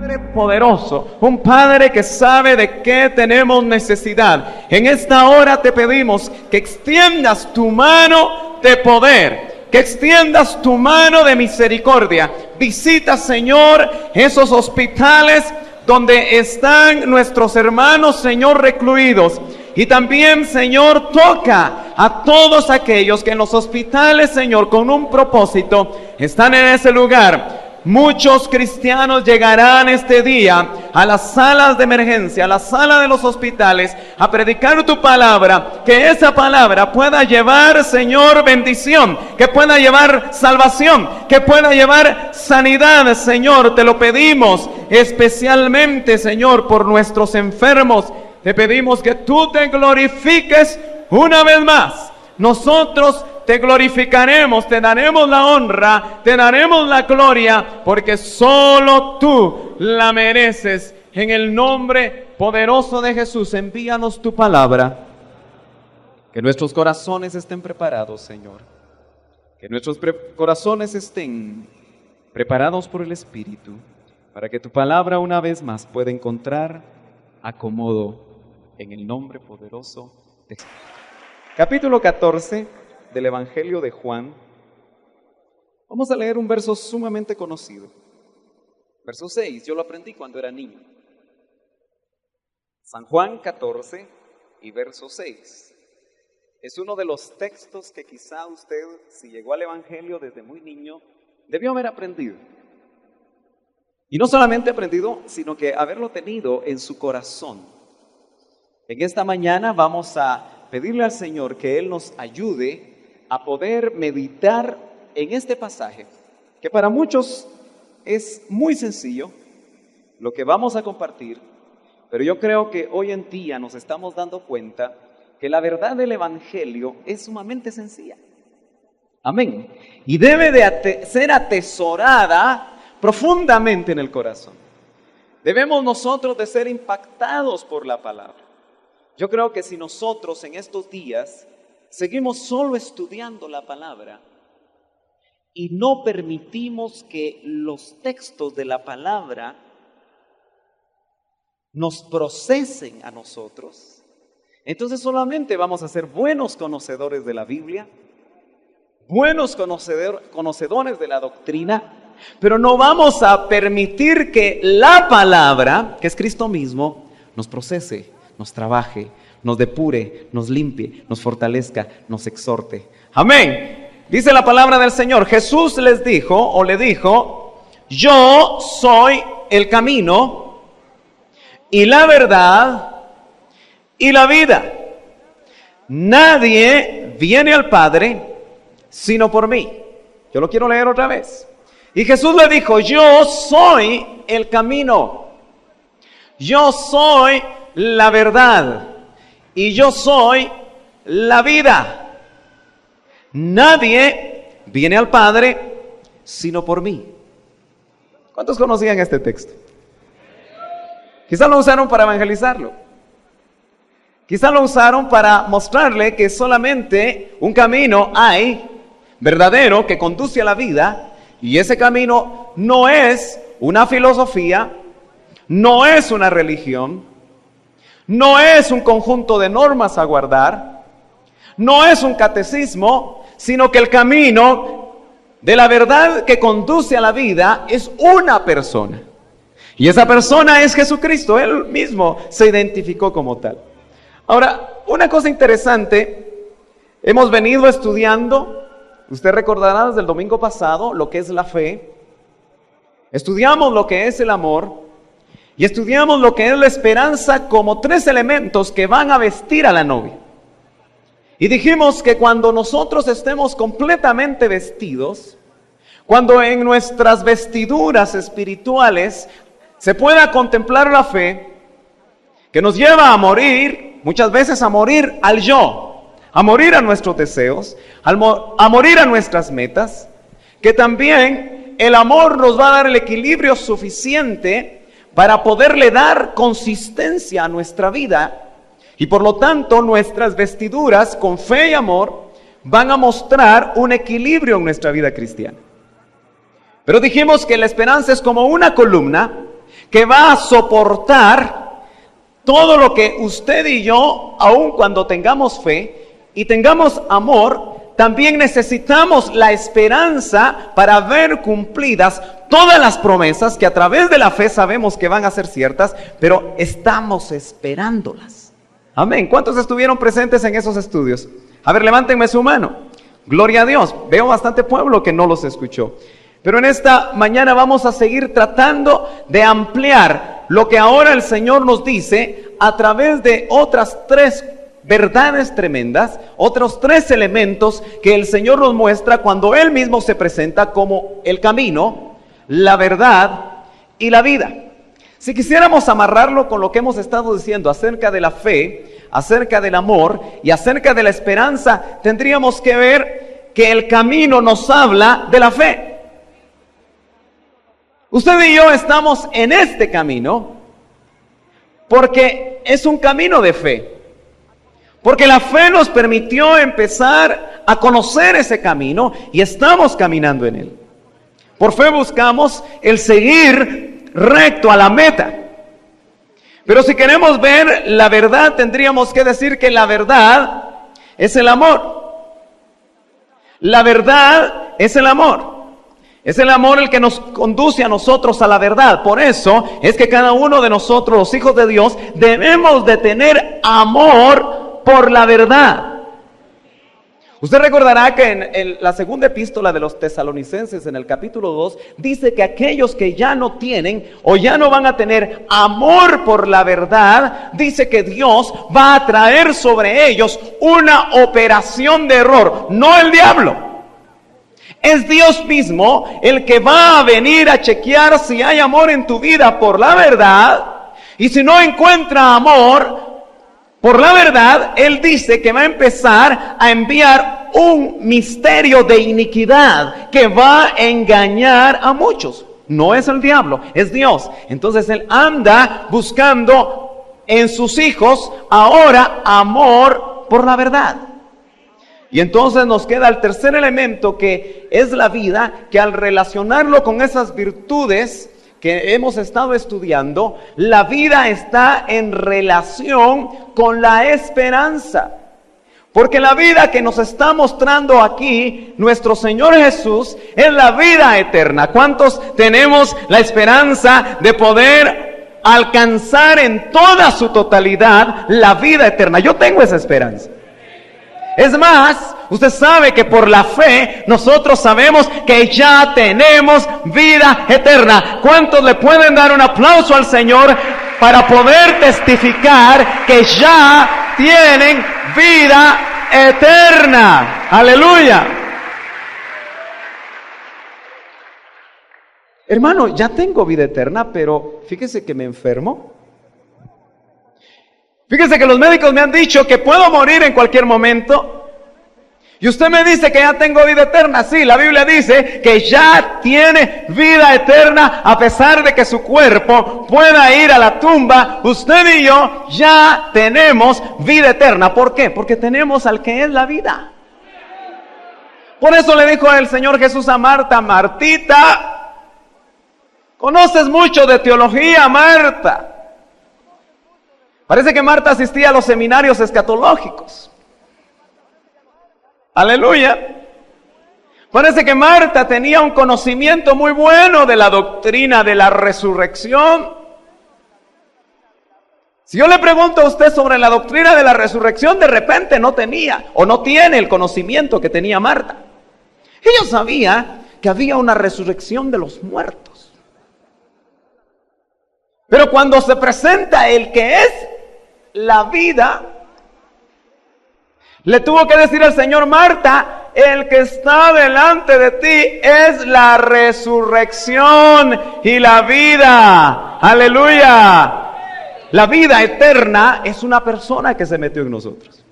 Padre poderoso, un Padre que sabe de qué tenemos necesidad. En esta hora te pedimos que extiendas tu mano de poder, que extiendas tu mano de misericordia. Visita, Señor, esos hospitales donde están nuestros hermanos, Señor, recluidos. Y también, Señor, toca a todos aquellos que en los hospitales, Señor, con un propósito, están en ese lugar. Muchos cristianos llegarán este día a las salas de emergencia, a la sala de los hospitales, a predicar tu palabra, que esa palabra pueda llevar, Señor, bendición, que pueda llevar salvación, que pueda llevar sanidad, Señor. Te lo pedimos especialmente, Señor, por nuestros enfermos. Te pedimos que tú te glorifiques una vez más. Nosotros te glorificaremos, te daremos la honra, te daremos la gloria, porque solo tú la mereces. En el nombre poderoso de Jesús, envíanos tu palabra. Que nuestros corazones estén preparados, Señor. Que nuestros corazones estén preparados por el Espíritu, para que tu palabra una vez más pueda encontrar acomodo en el nombre poderoso de Jesús. Capítulo 14 del Evangelio de Juan. Vamos a leer un verso sumamente conocido. Verso 6, yo lo aprendí cuando era niño. San Juan 14 y verso 6. Es uno de los textos que quizá usted, si llegó al Evangelio desde muy niño, debió haber aprendido. Y no solamente aprendido, sino que haberlo tenido en su corazón. En esta mañana vamos a pedirle al Señor que Él nos ayude a poder meditar en este pasaje, que para muchos es muy sencillo, lo que vamos a compartir, pero yo creo que hoy en día nos estamos dando cuenta que la verdad del Evangelio es sumamente sencilla. Amén. Y debe de ser atesorada profundamente en el corazón. Debemos nosotros de ser impactados por la palabra. Yo creo que si nosotros en estos días seguimos solo estudiando la palabra y no permitimos que los textos de la palabra nos procesen a nosotros, entonces solamente vamos a ser buenos conocedores de la Biblia, buenos conocedores de la doctrina, pero no vamos a permitir que la palabra, que es Cristo mismo, nos procese, nos trabaje, nos depure, nos limpie, nos fortalezca, nos exhorte. Amén. Dice la palabra del Señor. Jesús les dijo, o le dijo: yo soy el camino y la verdad y la vida. Nadie viene al Padre sino por mí. Yo lo quiero leer otra vez. Y Jesús le dijo: yo soy el camino, yo soy la verdad y yo soy la vida. Nadie viene al Padre sino por mí. ¿Cuántos conocían este texto? Quizás lo usaron para evangelizarlo. Quizás lo usaron para mostrarle que solamente un camino hay verdadero que conduce a la vida, y ese camino no es una filosofía, no es una religión, no es un conjunto de normas a guardar, no es un catecismo, sino que el camino de la verdad que conduce a la vida es una persona. Y esa persona es Jesucristo. Él mismo se identificó como tal. Ahora, una cosa interesante, hemos venido estudiando, usted recordará desde el domingo pasado, lo que es la fe. Estudiamos lo que es el amor y estudiamos lo que es la esperanza como tres elementos que van a vestir a la novia. Y dijimos que cuando nosotros estemos completamente vestidos, cuando en nuestras vestiduras espirituales se pueda contemplar la fe, que nos lleva a morir, muchas veces a morir al yo, a morir a nuestros deseos, a morir a nuestras metas, que también el amor nos va a dar el equilibrio suficiente para poderle dar consistencia a nuestra vida. Y por lo tanto, nuestras vestiduras con fe y amor van a mostrar un equilibrio en nuestra vida cristiana. Pero dijimos que la esperanza es como una columna que va a soportar todo lo que usted y yo, aun cuando tengamos fe y tengamos amor, también necesitamos la esperanza para ver cumplidas todas las promesas que a través de la fe sabemos que van a ser ciertas, pero estamos esperándolas. Amén. ¿Cuántos estuvieron presentes en esos estudios? A ver, levántenme su mano. Gloria a Dios. Veo bastante pueblo que no los escuchó. Pero en esta mañana vamos a seguir tratando de ampliar lo que ahora el Señor nos dice a través de otras 3 verdades tremendas, otros 3 elementos que el Señor nos muestra cuando Él mismo se presenta como el camino, la verdad y la vida. Si quisiéramos amarrarlo con lo que hemos estado diciendo acerca de la fe, acerca del amor y acerca de la esperanza, tendríamos que ver que el camino nos habla de la fe. Usted y yo estamos en este camino porque es un camino de fe. Porque la fe nos permitió empezar a conocer ese camino y estamos caminando en él. Por fe buscamos el seguir recto a la meta. Pero si queremos ver la verdad, tendríamos que decir que la verdad es el amor. La verdad es el amor. Es el amor el que nos conduce a nosotros a la verdad. Por eso es que cada uno de nosotros, los hijos de Dios, debemos de tener amor por la verdad. Usted recordará que en la segunda epístola de los Tesalonicenses, en el capítulo 2, dice que aquellos que ya no tienen o ya no van a tener amor por la verdad, dice que Dios va a traer sobre ellos una operación de error, no el diablo. Es Dios mismo el que va a venir a chequear si hay amor en tu vida por la verdad. Y si no encuentra amor por la verdad, Él dice que va a empezar a enviar un misterio de iniquidad que va a engañar a muchos. No es el diablo, es Dios. Entonces Él anda buscando en sus hijos ahora amor por la verdad. Y entonces nos queda el tercer elemento, que es la vida, que al relacionarlo con esas virtudes que hemos estado estudiando, la vida está en relación con la esperanza. Porque la vida que nos está mostrando aquí nuestro Señor Jesús es la vida eterna. ¿Cuántos tenemos la esperanza de poder alcanzar en toda su totalidad la vida eterna? Yo tengo esa esperanza. Es más, usted sabe que por la fe nosotros sabemos que ya tenemos vida eterna. ¿Cuántos le pueden dar un aplauso al Señor para poder testificar que ya tienen vida eterna? Aleluya. Hermano, ya tengo vida eterna, pero fíjese que me enfermo. Fíjese que los médicos me han dicho que puedo morir en cualquier momento. Y usted me dice que ya tengo vida eterna. Sí, la Biblia dice que ya tiene vida eterna a pesar de que su cuerpo pueda ir a la tumba. Usted y yo ya tenemos vida eterna. ¿Por qué? Porque tenemos al que es la vida. Por eso le dijo el Señor Jesús a Marta: Martita, conoces mucho de teología, Marta. Parece que Marta asistía a los seminarios escatológicos. Aleluya. Parece que Marta tenía un conocimiento muy bueno de la doctrina de la resurrección. Si yo le pregunto a usted sobre la doctrina de la resurrección, de repente no tenía o no tiene el conocimiento que tenía Marta. Ella sabía que había una resurrección de los muertos. Pero cuando se presenta el que es la vida, le tuvo que decir al Señor: Marta, el que está delante de ti es la resurrección y la vida. Aleluya. La vida eterna es una persona que se metió en nosotros.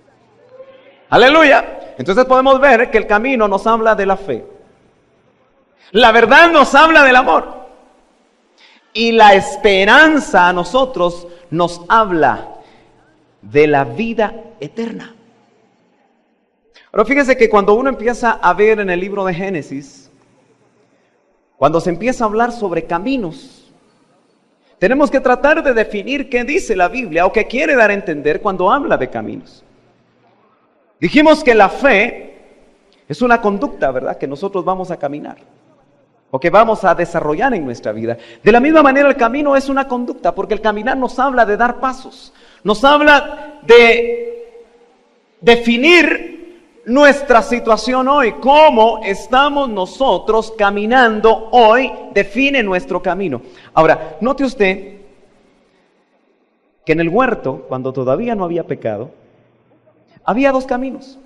Aleluya. Entonces podemos ver que el camino nos habla de la fe. La verdad nos habla del amor. Y la esperanza a nosotros nos habla de la vida eterna. Pero fíjese que cuando uno empieza a ver en el libro de Génesis, cuando se empieza a hablar sobre caminos, tenemos que tratar de definir qué dice la Biblia o qué quiere dar a entender cuando habla de caminos. Dijimos que la fe es una conducta, ¿verdad?, que nosotros vamos a caminar o que vamos a desarrollar en nuestra vida. De la misma manera el camino es una conducta, porque el caminar nos habla de dar pasos, nos habla de definir nuestra situación hoy. Cómo estamos nosotros caminando hoy define nuestro camino. Ahora, note usted que en el huerto, cuando todavía no había pecado, había dos caminos.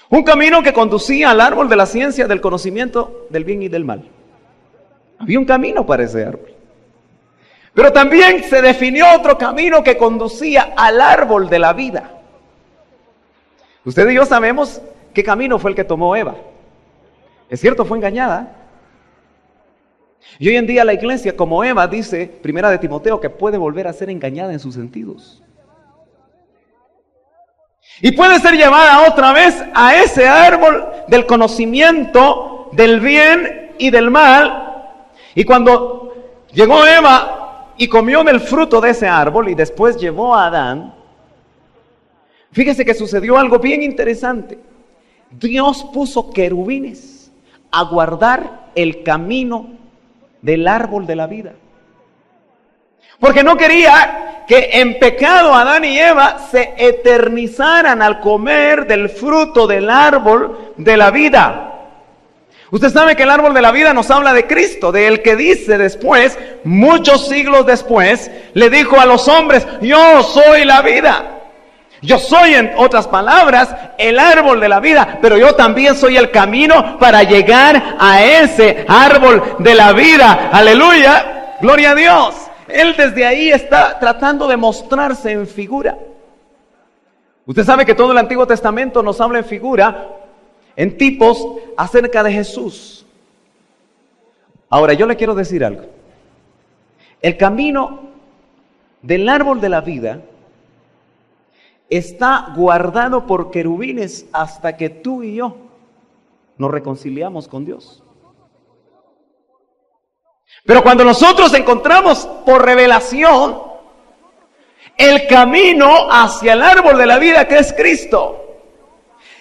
Un camino que conducía al árbol de la ciencia del conocimiento del bien y del mal. Había un camino para ese árbol. Pero también se definió otro camino que conducía al árbol de la vida. Usted y yo sabemos qué camino fue el que tomó Eva. Es cierto, fue engañada. Y hoy en día la iglesia, como Eva, dice, primera de Timoteo, que puede volver a ser engañada en sus sentidos. Y puede ser llevada otra vez a ese árbol del conocimiento del bien y del mal. Y cuando llegó Eva y comió del fruto de ese árbol y después llevó a Adán, fíjese que sucedió algo bien interesante. Dios puso querubines a guardar el camino del árbol de la vida. Porque no quería que en pecado Adán y Eva se eternizaran al comer del fruto del árbol de la vida. Usted sabe que el árbol de la vida nos habla de Cristo, de el que dice después, muchos siglos después, le dijo a los hombres, yo soy la vida. Yo soy, en otras palabras, el árbol de la vida, pero yo también soy el camino para llegar a ese árbol de la vida. Aleluya, gloria a Dios. Él desde ahí está tratando de mostrarse en figura. Usted sabe que todo el Antiguo Testamento nos habla en figura, en tipos, acerca de Jesús. Ahora, yo le quiero decir algo. El camino del árbol de la vida está guardado por querubines hasta que tú y yo nos reconciliamos con Dios. Pero cuando nosotros encontramos por revelación el camino hacia el árbol de la vida, que es Cristo,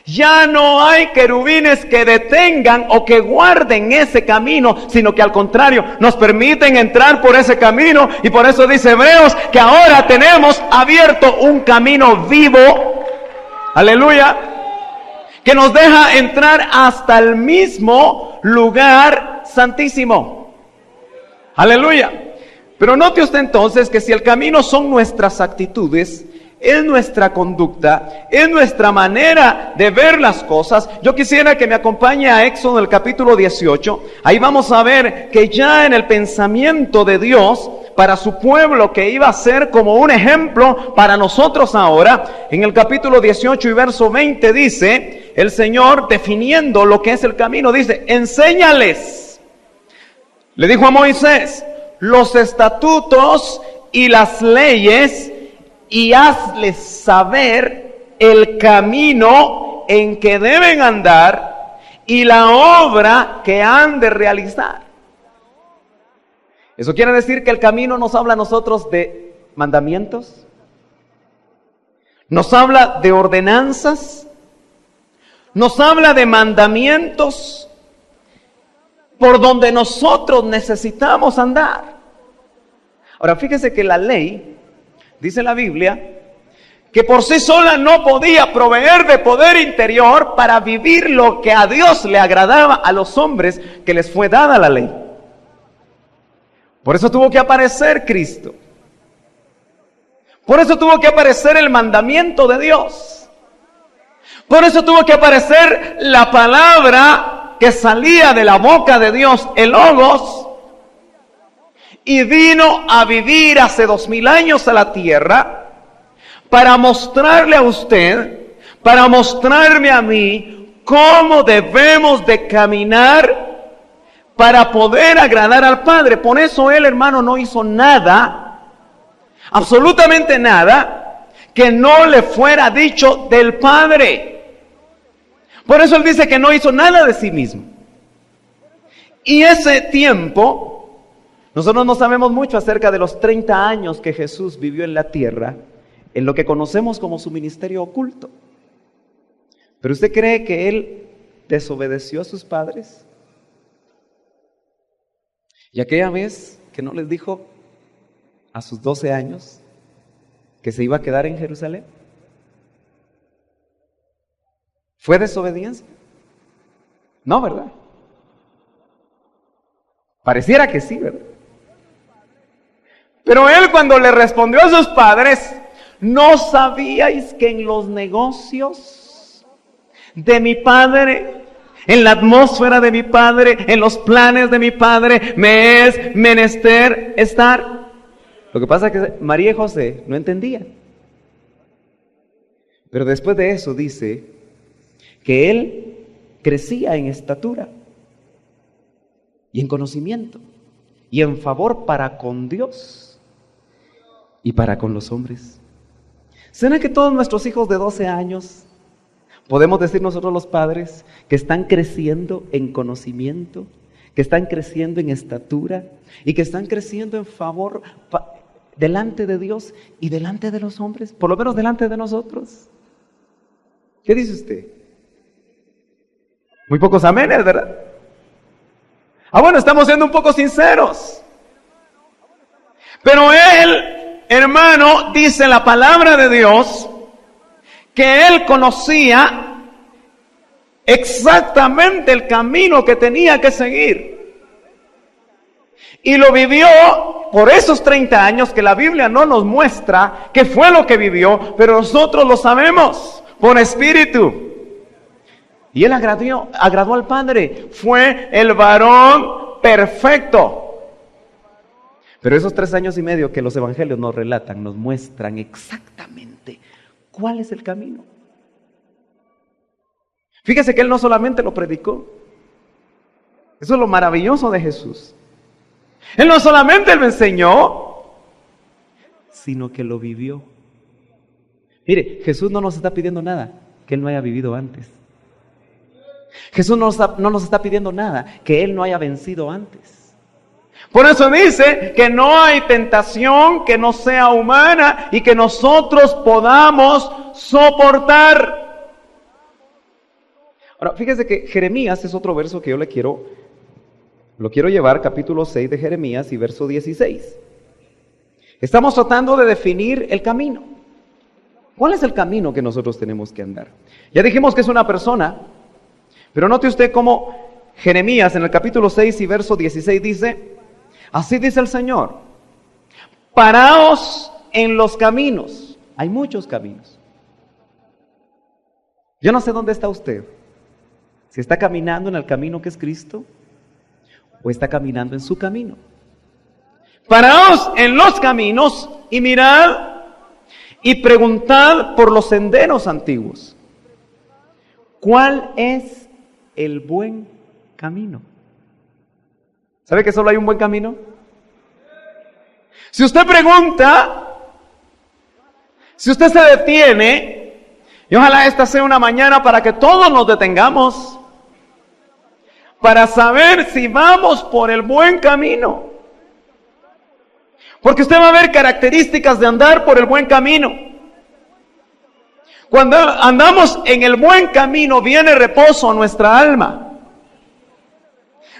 ya no hay querubines que detengan o que guarden ese camino, sino que al contrario, nos permiten entrar por ese camino. Y por eso dice Hebreos que ahora tenemos abierto un camino vivo, aleluya, que nos deja entrar hasta el mismo lugar santísimo. Aleluya. Pero note usted entonces que si el camino son nuestras actitudes, es nuestra conducta, es nuestra manera de ver las cosas. Yo quisiera que me acompañe a Éxodo, el capítulo 18. Ahí vamos a ver que ya en el pensamiento de Dios para su pueblo, que iba a ser como un ejemplo para nosotros ahora, en el capítulo 18 y verso 20 dice, el Señor definiendo lo que es el camino, dice, enséñales. Le dijo a Moisés, los estatutos y las leyes, y hazles saber el camino en que deben andar y la obra que han de realizar. Eso quiere decir que el camino nos habla a nosotros de mandamientos, nos habla de ordenanzas, nos habla de mandamientos por donde nosotros necesitamos andar. Ahora fíjese que la ley, dice la Biblia, que por sí sola no podía proveer de poder interior para vivir lo que a Dios le agradaba a los hombres que les fue dada la ley. Por eso tuvo que aparecer Cristo. Por eso tuvo que aparecer el mandamiento de Dios. Por eso tuvo que aparecer la palabra que salía de la boca de Dios, el Logos, y vino a vivir hace 2000 años a la tierra para mostrarle a usted, para mostrarme a mí cómo debemos de caminar para poder agradar al Padre. Por eso Él, hermano, no hizo nada, absolutamente nada, que no le fuera dicho del Padre. Por eso Él dice que no hizo nada de sí mismo. Y ese tiempo Nosotros no sabemos mucho acerca de los 30 años que Jesús vivió en la tierra, en lo que conocemos como su ministerio oculto. ¿Pero usted cree que Él desobedeció a sus padres? Y aquella vez que no les dijo a sus 12 años que se iba a quedar en Jerusalén, ¿fue desobediencia? No, ¿verdad? Pareciera que sí, ¿verdad? Pero él, cuando le respondió a sus padres: ¿no sabíais que en los negocios de mi padre, en la atmósfera de mi padre, en los planes de mi padre, me es menester estar? Lo que pasa es que María y José no entendían. Pero después de eso dice que él crecía en estatura y en conocimiento y en favor para con Dios y para con los hombres. ¿Será que todos nuestros hijos de 12 años podemos decir nosotros los padres que están creciendo en conocimiento, que están creciendo en estatura y que están creciendo en favor delante de Dios y delante de los hombres, por lo menos delante de nosotros? ¿Qué dice usted? Muy pocos amenes, ¿verdad? Bueno, estamos siendo un poco sinceros. Pero él, hermano, dice la palabra de Dios que él conocía exactamente el camino que tenía que seguir. Y lo vivió por esos 30 años que la Biblia no nos muestra qué fue lo que vivió, pero nosotros lo sabemos por espíritu. Y él agradó al Padre, fue el varón perfecto. Pero esos 3 años y medio que los evangelios nos relatan, nos muestran exactamente cuál es el camino. Fíjese que él no solamente lo predicó, eso es lo maravilloso de Jesús. Él no solamente lo enseñó, sino que lo vivió. Mire, Jesús no nos está pidiendo nada que él no haya vivido antes. Jesús no nos está pidiendo nada que él no haya vencido antes. Por eso dice que no hay tentación que no sea humana y que nosotros podamos soportar. Ahora, fíjese que Jeremías es otro verso que yo lo quiero llevar, capítulo 6 de Jeremías y verso 16. Estamos tratando de definir el camino. ¿Cuál es el camino que nosotros tenemos que andar? Ya dijimos que es una persona, pero note usted cómo Jeremías en el capítulo 6 y verso 16 dice: así dice el Señor, paraos en los caminos. Hay muchos caminos. Yo no sé dónde está usted. Si está caminando en el camino que es Cristo o está caminando en su camino. Paraos en los caminos y mirad y preguntad por los senderos antiguos. ¿Cuál es el buen camino? ¿Sabe que solo hay un buen camino? Si usted pregunta, si usted se detiene, y ojalá esta sea una mañana para que todos nos detengamos, para saber si vamos por el buen camino. Porque usted va a ver características de andar por el buen camino. Cuando andamos en el buen camino, viene reposo a nuestra alma.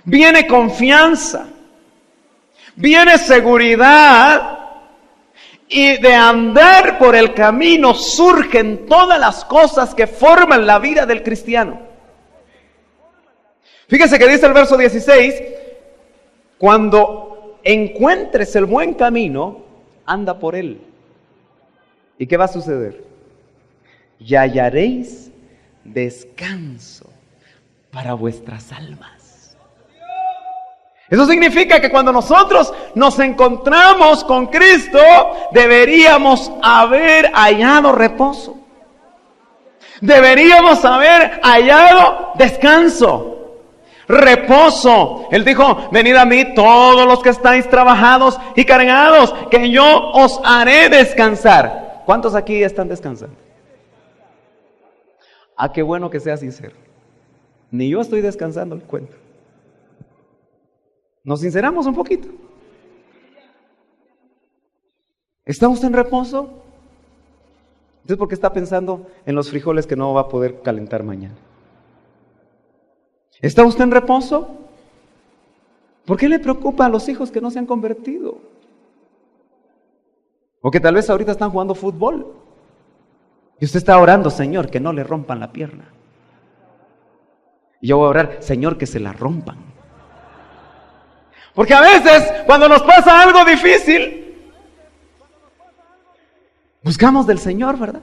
Viene confianza, viene seguridad, y de andar por el camino surgen todas las cosas que forman la vida del cristiano. Fíjese que dice el verso 16, cuando encuentres el buen camino, anda por él. ¿Y qué va a suceder? Y hallaréis descanso para vuestras almas. Eso significa que cuando nosotros nos encontramos con Cristo, deberíamos haber hallado reposo. Deberíamos haber hallado descanso, reposo. Él dijo: venid a mí todos los que estáis trabajados y cargados, que yo os haré descansar. ¿Cuántos aquí están descansando? Qué bueno que sea sincero. Ni yo estoy descansando, le cuento. Nos sinceramos un poquito. ¿Está usted en reposo? Entonces, ¿por qué está pensando en los frijoles que no va a poder calentar mañana? ¿Está usted en reposo? ¿Por qué le preocupa a los hijos que no se han convertido? O que tal vez ahorita están jugando fútbol. Y usted está orando, Señor, que no le rompan la pierna. Y yo voy a orar, Señor, que se la rompan. Porque a veces, cuando nos pasa algo difícil, buscamos del Señor, ¿verdad?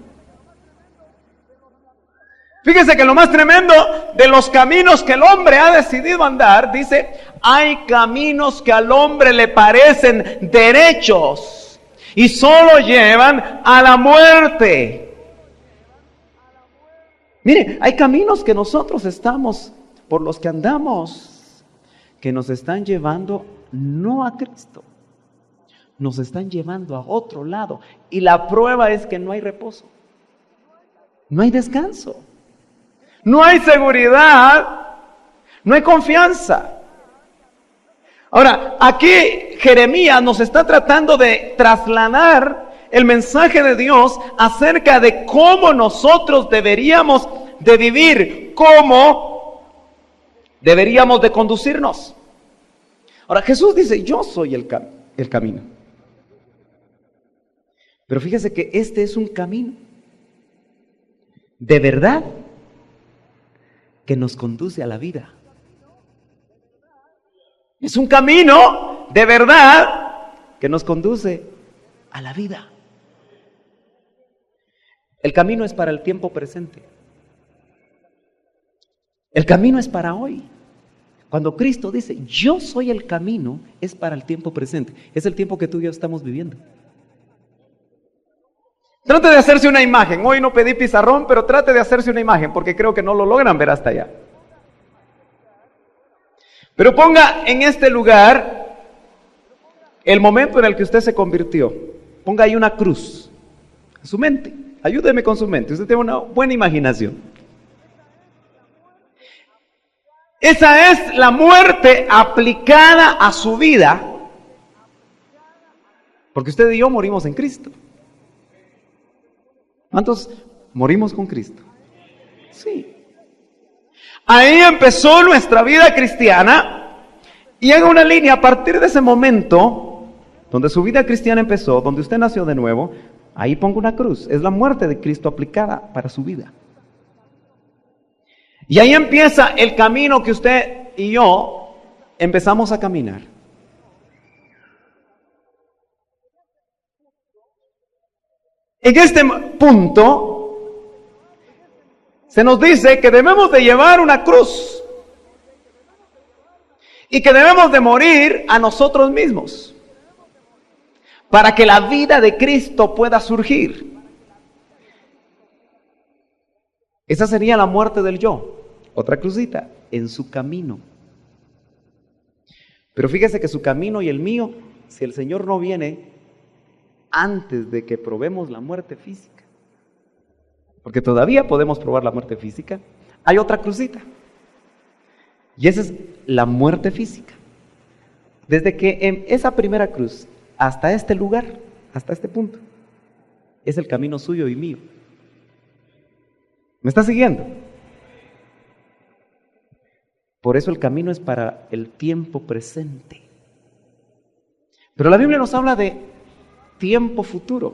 Fíjese que lo más tremendo de los caminos que el hombre ha decidido andar, dice, hay caminos que al hombre le parecen derechos y solo llevan a la muerte. Mire, hay caminos que nosotros estamos, por los que andamos, que nos están llevando no a Cristo, nos están llevando a otro lado. Y la prueba es que no hay reposo, no hay descanso, no hay seguridad, no hay confianza. Ahora, aquí Jeremías nos está tratando de trasladar el mensaje de Dios acerca de cómo nosotros deberíamos de vivir, cómo deberíamos de conducirnos. Ahora, Jesús dice, yo soy el camino. Pero fíjese que este es un camino de verdad que nos conduce a la vida. Es un camino de verdad que nos conduce a la vida. El camino es para el tiempo presente. El camino es para hoy. Cuando Cristo dice, yo soy el camino, es para el tiempo presente. Es el tiempo que tú y yo estamos viviendo. Trate de hacerse una imagen. Hoy no pedí pizarrón, pero trate de hacerse una imagen, porque creo que no lo logran ver hasta allá. Pero ponga en este lugar el momento en el que usted se convirtió. Ponga ahí una cruz en su mente. Ayúdeme con su mente. Usted tiene una buena imaginación. Esa es la muerte aplicada a su vida. Porque usted y yo morimos en Cristo. ¿Cuántos morimos con Cristo? Sí. Ahí empezó nuestra vida cristiana. Y haga una línea a partir de ese momento, donde su vida cristiana empezó, donde usted nació de nuevo. Ahí pongo una cruz. Es la muerte de Cristo aplicada para su vida. Y ahí empieza el camino que usted y yo empezamos a caminar. En este punto se nos dice que debemos de llevar una cruz y que debemos de morir a nosotros mismos para que la vida de Cristo pueda surgir. Esa sería la muerte del yo. Otra crucita, en su camino. Pero fíjese que su camino y el mío, si el Señor no viene antes de que probemos la muerte física, porque todavía podemos probar la muerte física, hay otra crucita. Y esa es la muerte física. Desde que en esa primera cruz hasta este lugar, hasta este punto, es el camino suyo y mío. ¿Me está siguiendo? Por eso el camino es para el tiempo presente. Pero la Biblia nos habla de tiempo futuro.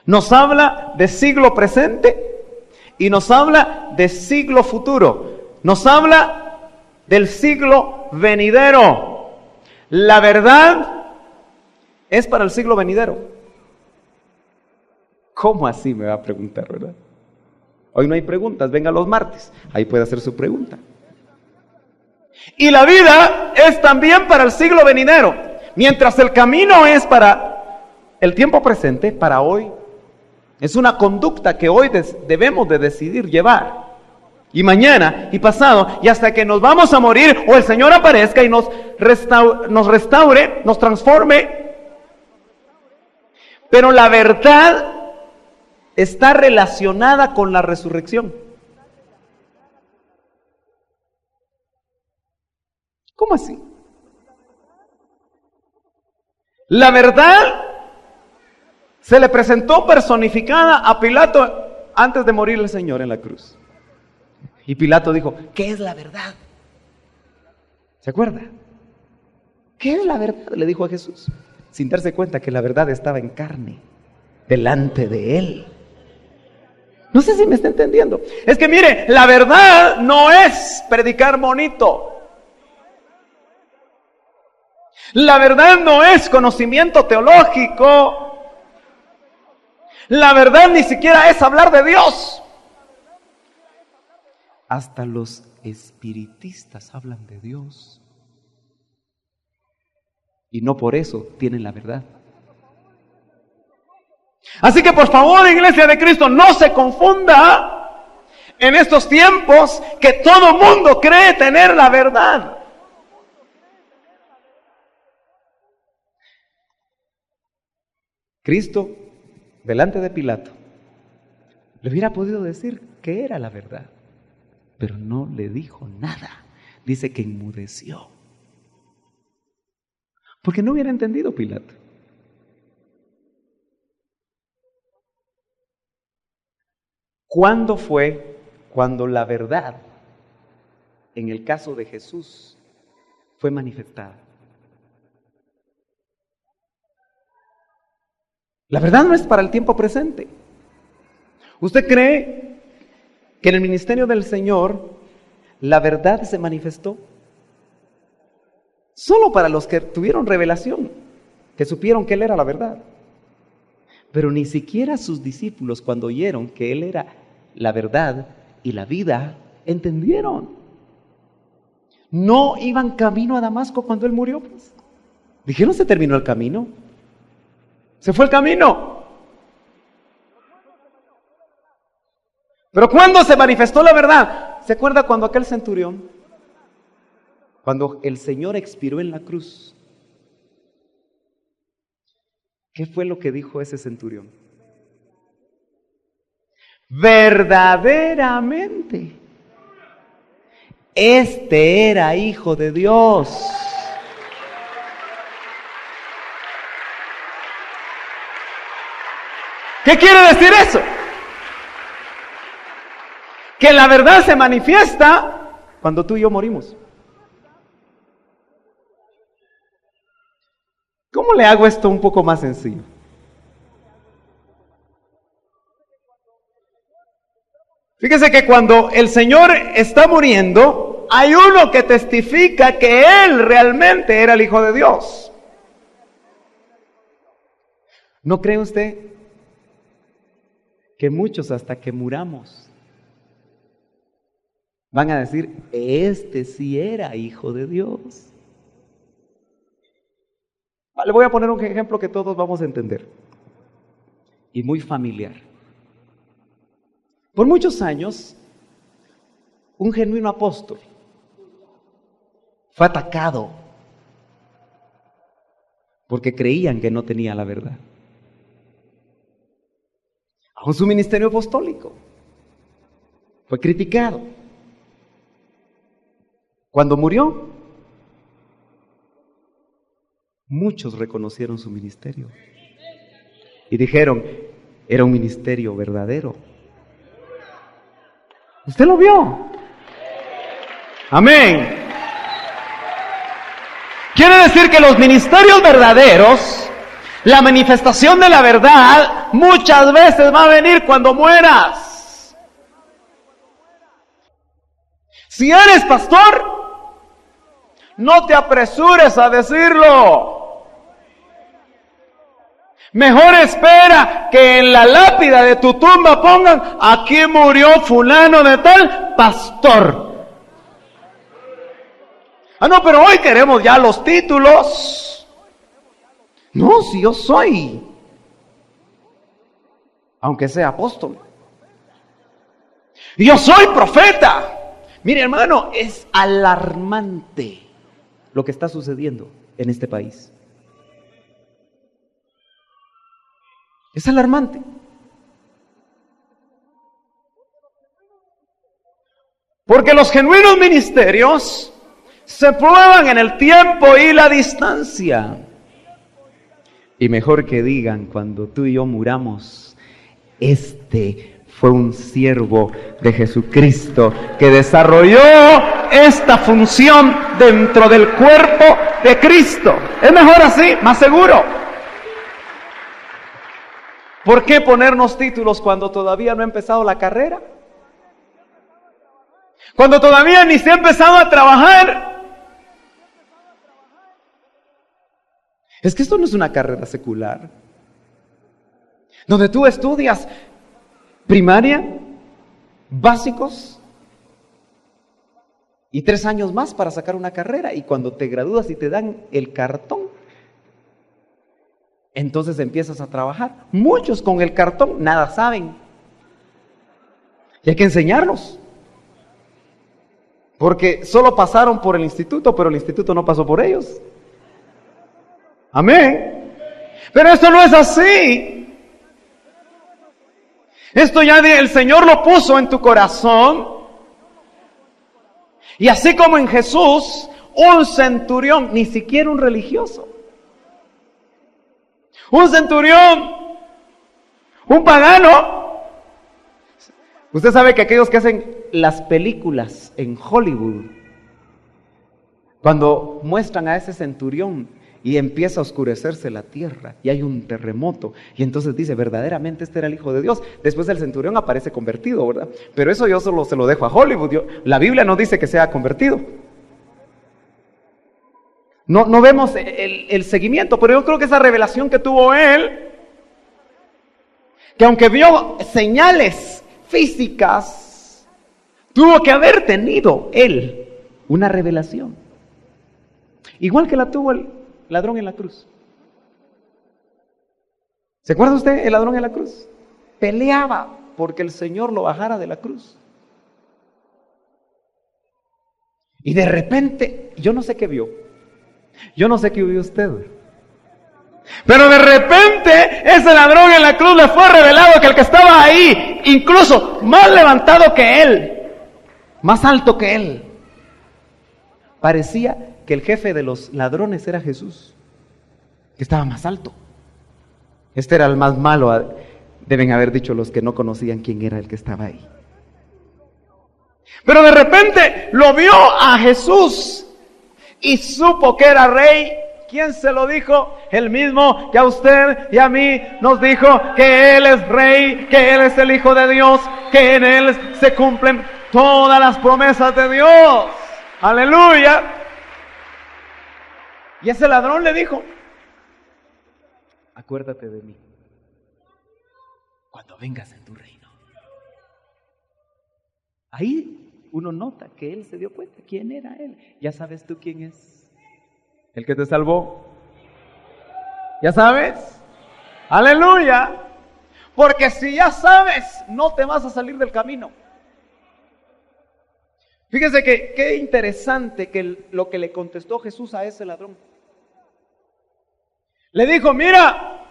Nos habla de siglo presente y nos habla de siglo futuro. Nos habla del siglo venidero. La verdad es para el siglo venidero. ¿Cómo así? Me va a preguntar, ¿verdad? Hoy no hay preguntas, venga los martes, ahí puede hacer su pregunta. Y la vida es también para el siglo venidero. Mientras el camino es para el tiempo presente, para hoy, es una conducta que hoy debemos de decidir llevar. Y mañana, y pasado, y hasta que nos vamos a morir, o el Señor aparezca y nos restaure, nos transforme. Pero la verdad está relacionada con la resurrección. ¿Cómo así? La verdad se le presentó personificada a Pilato antes de morir el Señor en la cruz. Y Pilato dijo, ¿qué es la verdad? ¿Se acuerda? ¿Qué es la verdad? Le dijo a Jesús, sin darse cuenta que la verdad estaba en carne, delante de él. No sé si me está entendiendo. Es que mire, la verdad no es predicar bonito. La verdad no es conocimiento teológico. La verdad ni siquiera es hablar de Dios. Hasta los espiritistas hablan de Dios. Y no por eso tienen la verdad. Así que por favor, Iglesia de Cristo, no se confunda en estos tiempos que todo mundo cree tener la verdad. Cristo, delante de Pilato, le hubiera podido decir que era la verdad, pero no le dijo nada. Dice que enmudeció, porque no hubiera entendido Pilato. ¿Cuándo fue cuando la verdad, en el caso de Jesús, fue manifestada? La verdad no es para el tiempo presente. ¿Usted cree que en el ministerio del Señor la verdad se manifestó? Solo para los que tuvieron revelación, que supieron que Él era la verdad. Pero ni siquiera sus discípulos, cuando oyeron que Él era la verdad y la vida, entendieron. No iban camino a Damasco cuando Él murió, pues. Dijeron, se terminó el camino. Se fue el camino. Pero ¿cuándo se manifestó la verdad? ¿Se acuerda cuando aquel centurión, cuando el Señor expiró en la cruz, qué fue lo que dijo ese centurión? Verdaderamente, este era hijo de Dios. ¿Qué quiere decir eso? Que la verdad se manifiesta cuando tú y yo morimos. ¿Cómo le hago esto un poco más sencillo? Fíjese que cuando el Señor está muriendo, hay uno que testifica que Él realmente era el Hijo de Dios. ¿No cree usted que muchos hasta que muramos van a decir, este sí era Hijo de Dios? Le voy a poner un ejemplo que todos vamos a entender y muy familiar. Por muchos años, un genuino apóstol fue atacado porque creían que no tenía la verdad. Aún su ministerio apostólico fue criticado. Cuando murió, muchos reconocieron su ministerio y dijeron, era un ministerio verdadero. ¿Usted lo vio? Amén. Quiere decir que los ministerios verdaderos, la manifestación de la verdad, muchas veces va a venir cuando mueras. Si eres pastor, no te apresures a decirlo. Mejor espera que en la lápida de tu tumba pongan, aquí murió fulano de tal, pastor. Ah, no, pero hoy queremos ya los títulos. No, si yo soy, aunque sea apóstol. Y yo soy profeta. Mire, hermano, es alarmante lo que está sucediendo en este país. Es alarmante. Porque los genuinos ministerios se prueban en el tiempo y la distancia. Y mejor que digan cuando tú y yo muramos, este fue un siervo de Jesucristo que desarrolló esta función dentro del cuerpo de Cristo. Es mejor así, más seguro. ¿Por qué ponernos títulos cuando todavía no ha empezado la carrera? Cuando todavía ni se ha empezado a trabajar. Es que esto no es una carrera secular, donde tú estudias primaria, básicos, y 3 años más para sacar una carrera, y cuando te gradúas y te dan el cartón, entonces empiezas a trabajar. Muchos con el cartón nada saben, y hay que enseñarlos, porque solo pasaron por el instituto, pero el instituto no pasó por ellos. Amén. Pero esto no es así. Esto ya el Señor lo puso en tu corazón. Y así como en Jesús, un centurión, ni siquiera un religioso, un centurión, un pagano. Usted sabe que aquellos que hacen las películas en Hollywood, cuando muestran a ese centurión y empieza a oscurecerse la tierra y hay un terremoto, y entonces dice, verdaderamente este era el Hijo de Dios. Después el centurión aparece convertido, ¿verdad? Pero eso yo solo se lo dejo a Hollywood. La Biblia no dice que sea convertido. No vemos el seguimiento, pero yo creo que esa revelación que tuvo él, que aunque vio señales físicas, tuvo que haber tenido él una revelación, igual que la tuvo el ladrón en la cruz. ¿Se acuerda usted el ladrón en la cruz? Peleaba porque el Señor lo bajara de la cruz. Y de repente, yo no sé qué vio. Yo no sé qué vio usted. Pero de repente, ese ladrón en la cruz le fue revelado que el que estaba ahí, incluso más levantado que él, más alto que él, parecía que el jefe de los ladrones era Jesús, que estaba más alto. Este era el más malo, deben haber dicho los que no conocían quién era el que estaba ahí. Pero de repente lo vio a Jesús y supo que era rey. ¿Quién se lo dijo? El mismo que a usted y a mí nos dijo que Él es rey, que Él es el Hijo de Dios, que en Él se cumplen todas las promesas de Dios. ¡Aleluya! Y ese ladrón le dijo, acuérdate de mí cuando vengas en tu reino. Ahí uno nota que él se dio cuenta quién era él. Ya sabes tú quién es el que te salvó. ¿Ya sabes? ¡Aleluya! Porque si ya sabes, no te vas a salir del camino. Fíjese que qué interesante que lo que le contestó Jesús a ese ladrón. Le dijo, mira,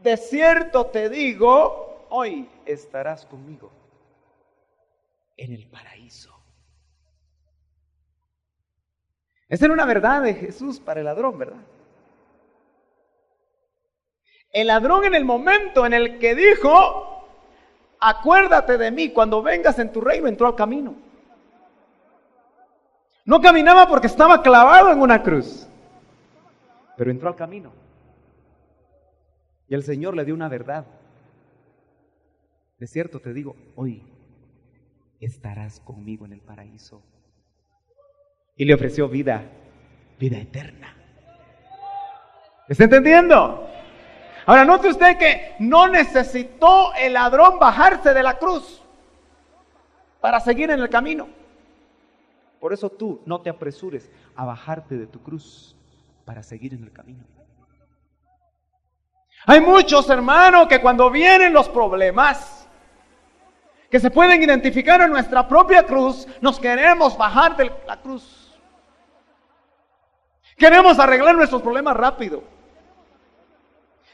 de cierto te digo, hoy estarás conmigo en el paraíso. Esa era una verdad de Jesús para el ladrón, ¿verdad? El ladrón, en el momento en el que dijo, acuérdate de mí cuando vengas en tu reino, entró al camino. No caminaba porque estaba clavado en una cruz, pero entró al camino. Y el Señor le dio una verdad. De cierto te digo, hoy estarás conmigo en el paraíso. Y le ofreció vida eterna. ¿Está entendiendo? Ahora note usted que no necesitó el ladrón bajarse de la cruz para seguir en el camino. Por eso tú no te apresures a bajarte de tu cruz para seguir en el camino. Hay muchos, hermanos, que cuando vienen los problemas que se pueden identificar en nuestra propia cruz, nos queremos bajar de la cruz. Queremos arreglar nuestros problemas rápido.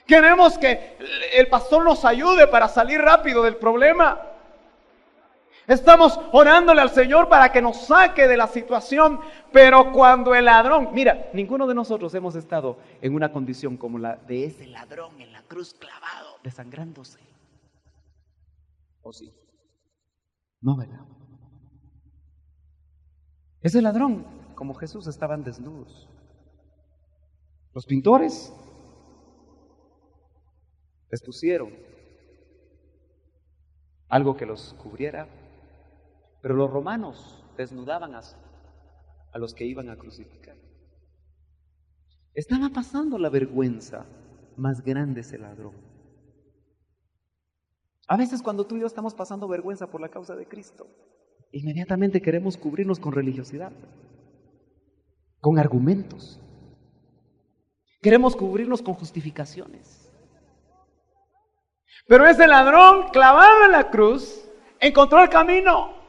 Queremos que el pastor nos ayude para salir rápido del problema. Estamos orándole al Señor para que nos saque de la situación, pero cuando el ladrón, mira, ninguno de nosotros hemos estado en una condición como la de ese ladrón en la cruz clavado, desangrándose. ¿O sí? No, ¿verdad? Ese ladrón, como Jesús, estaban desnudos. Los pintores les pusieron algo que los cubriera, pero los romanos desnudaban a los que iban a crucificar. Estaba pasando la vergüenza más grande ese ladrón. A veces cuando tú y yo estamos pasando vergüenza por la causa de Cristo, inmediatamente queremos cubrirnos con religiosidad, con argumentos. Queremos cubrirnos con justificaciones. Pero ese ladrón clavado en la cruz encontró el camino.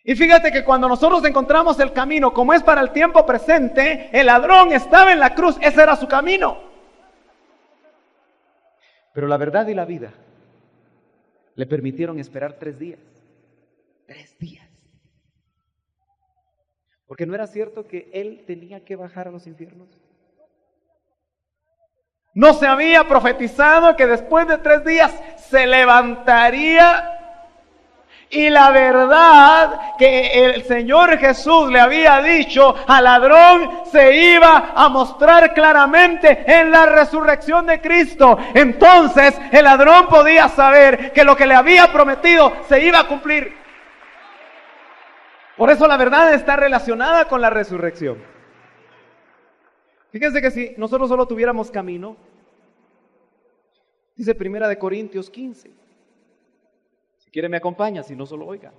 Y fíjate que cuando nosotros encontramos el camino, como es para el tiempo presente, el ladrón estaba en la cruz, ese era su camino. Pero la verdad y la vida le permitieron esperar 3 días. 3 días. Porque no era cierto que él tenía que bajar a los infiernos. No se había profetizado que después de 3 días se levantaría. Y la verdad que el Señor Jesús le había dicho al ladrón se iba a mostrar claramente en la resurrección de Cristo. Entonces el ladrón podía saber que lo que le había prometido se iba a cumplir. Por eso la verdad está relacionada con la resurrección. Fíjense que si nosotros solo tuviéramos camino, dice 1 Corintios 15. Si quiere me acompaña, si no solo oiga.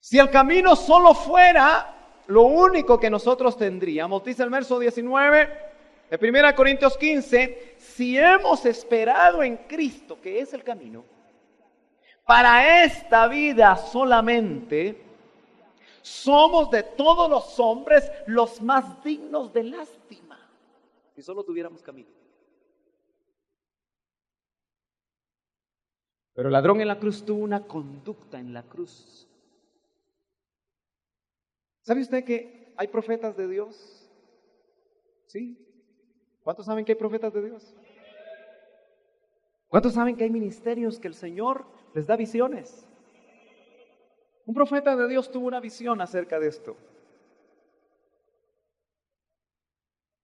Si el camino solo fuera lo único que nosotros tendríamos, dice el verso 19 de 1 Corintios 15, si hemos esperado en Cristo, que es el camino, para esta vida solamente, somos de todos los hombres los más dignos de lástima. Si solo tuviéramos camino. Pero el ladrón en la cruz tuvo una conducta en la cruz. ¿Sabe usted que hay profetas de Dios? ¿Sí? ¿Cuántos saben que hay profetas de Dios? ¿Cuántos saben que hay ministerios que el Señor les da visiones? Un profeta de Dios tuvo una visión acerca de esto.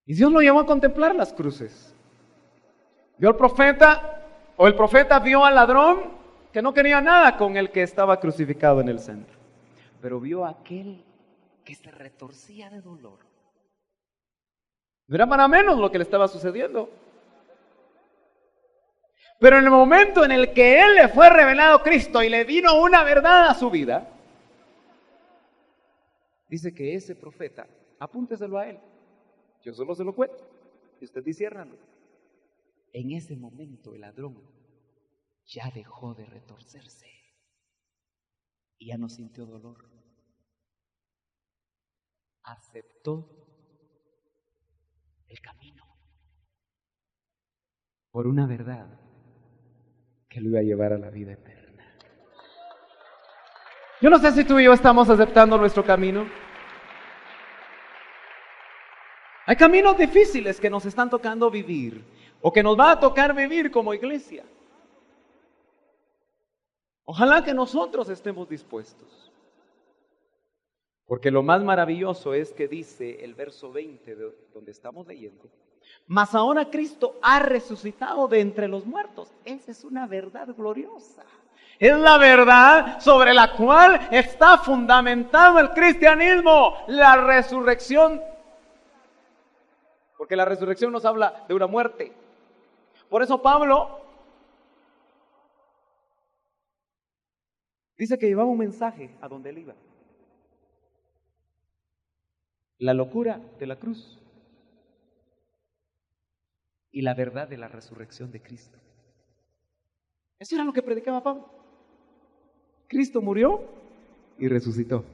Y Dios lo llevó a contemplar las cruces. Vio al profeta, o el profeta vio al ladrón que no quería nada con el que estaba crucificado en el centro. Pero vio a aquel que se retorcía de dolor. No era para menos lo que le estaba sucediendo. Pero en el momento en el que él le fue revelado Cristo y le vino una verdad a su vida, dice que ese profeta, apúnteselo a él, yo solo se lo cuento, y usted disciérnalo. En ese momento el ladrón ya dejó de retorcerse y ya no sintió dolor. Aceptó el camino por una verdad que lo iba a llevar a la vida eterna. Yo no sé si tú y yo estamos aceptando nuestro camino. Hay caminos difíciles que nos están tocando vivir o que nos va a tocar vivir como iglesia. Ojalá que nosotros estemos dispuestos. Porque lo más maravilloso es que dice el verso 20 de donde estamos leyendo, mas ahora Cristo ha resucitado de entre los muertos. Esa es una verdad gloriosa. Es la verdad sobre la cual está fundamentado el cristianismo, la resurrección. Porque la resurrección nos habla de una muerte. Por eso Pablo dice que llevaba un mensaje a donde él iba. La locura de la cruz y la verdad de la resurrección de Cristo. Eso era lo que predicaba Pablo. Cristo murió y resucitó.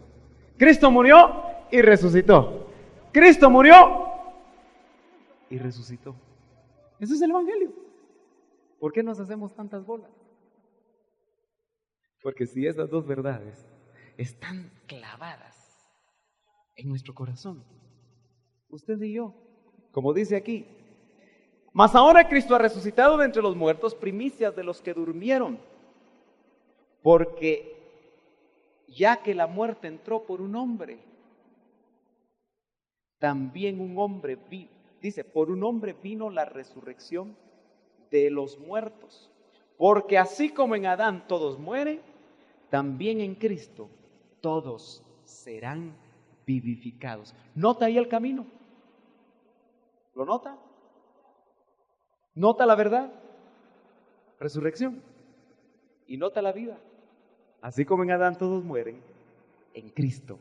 Cristo murió y resucitó. Cristo murió y resucitó. Ese es el evangelio. ¿Por qué nos hacemos tantas bolas? Porque si esas dos verdades están clavadas en nuestro corazón, usted y yo, como dice aquí, mas ahora Cristo ha resucitado de entre los muertos, primicias de los que durmieron, porque ya que la muerte entró por un hombre, también un hombre vino. Dice, por un hombre vino la resurrección de los muertos. Porque así como en Adán todos mueren, también en Cristo todos serán vivificados. ¿Nota ahí el camino? ¿Lo nota? ¿Nota la verdad? Resurrección. Y nota la vida. Así como en Adán todos mueren, en Cristo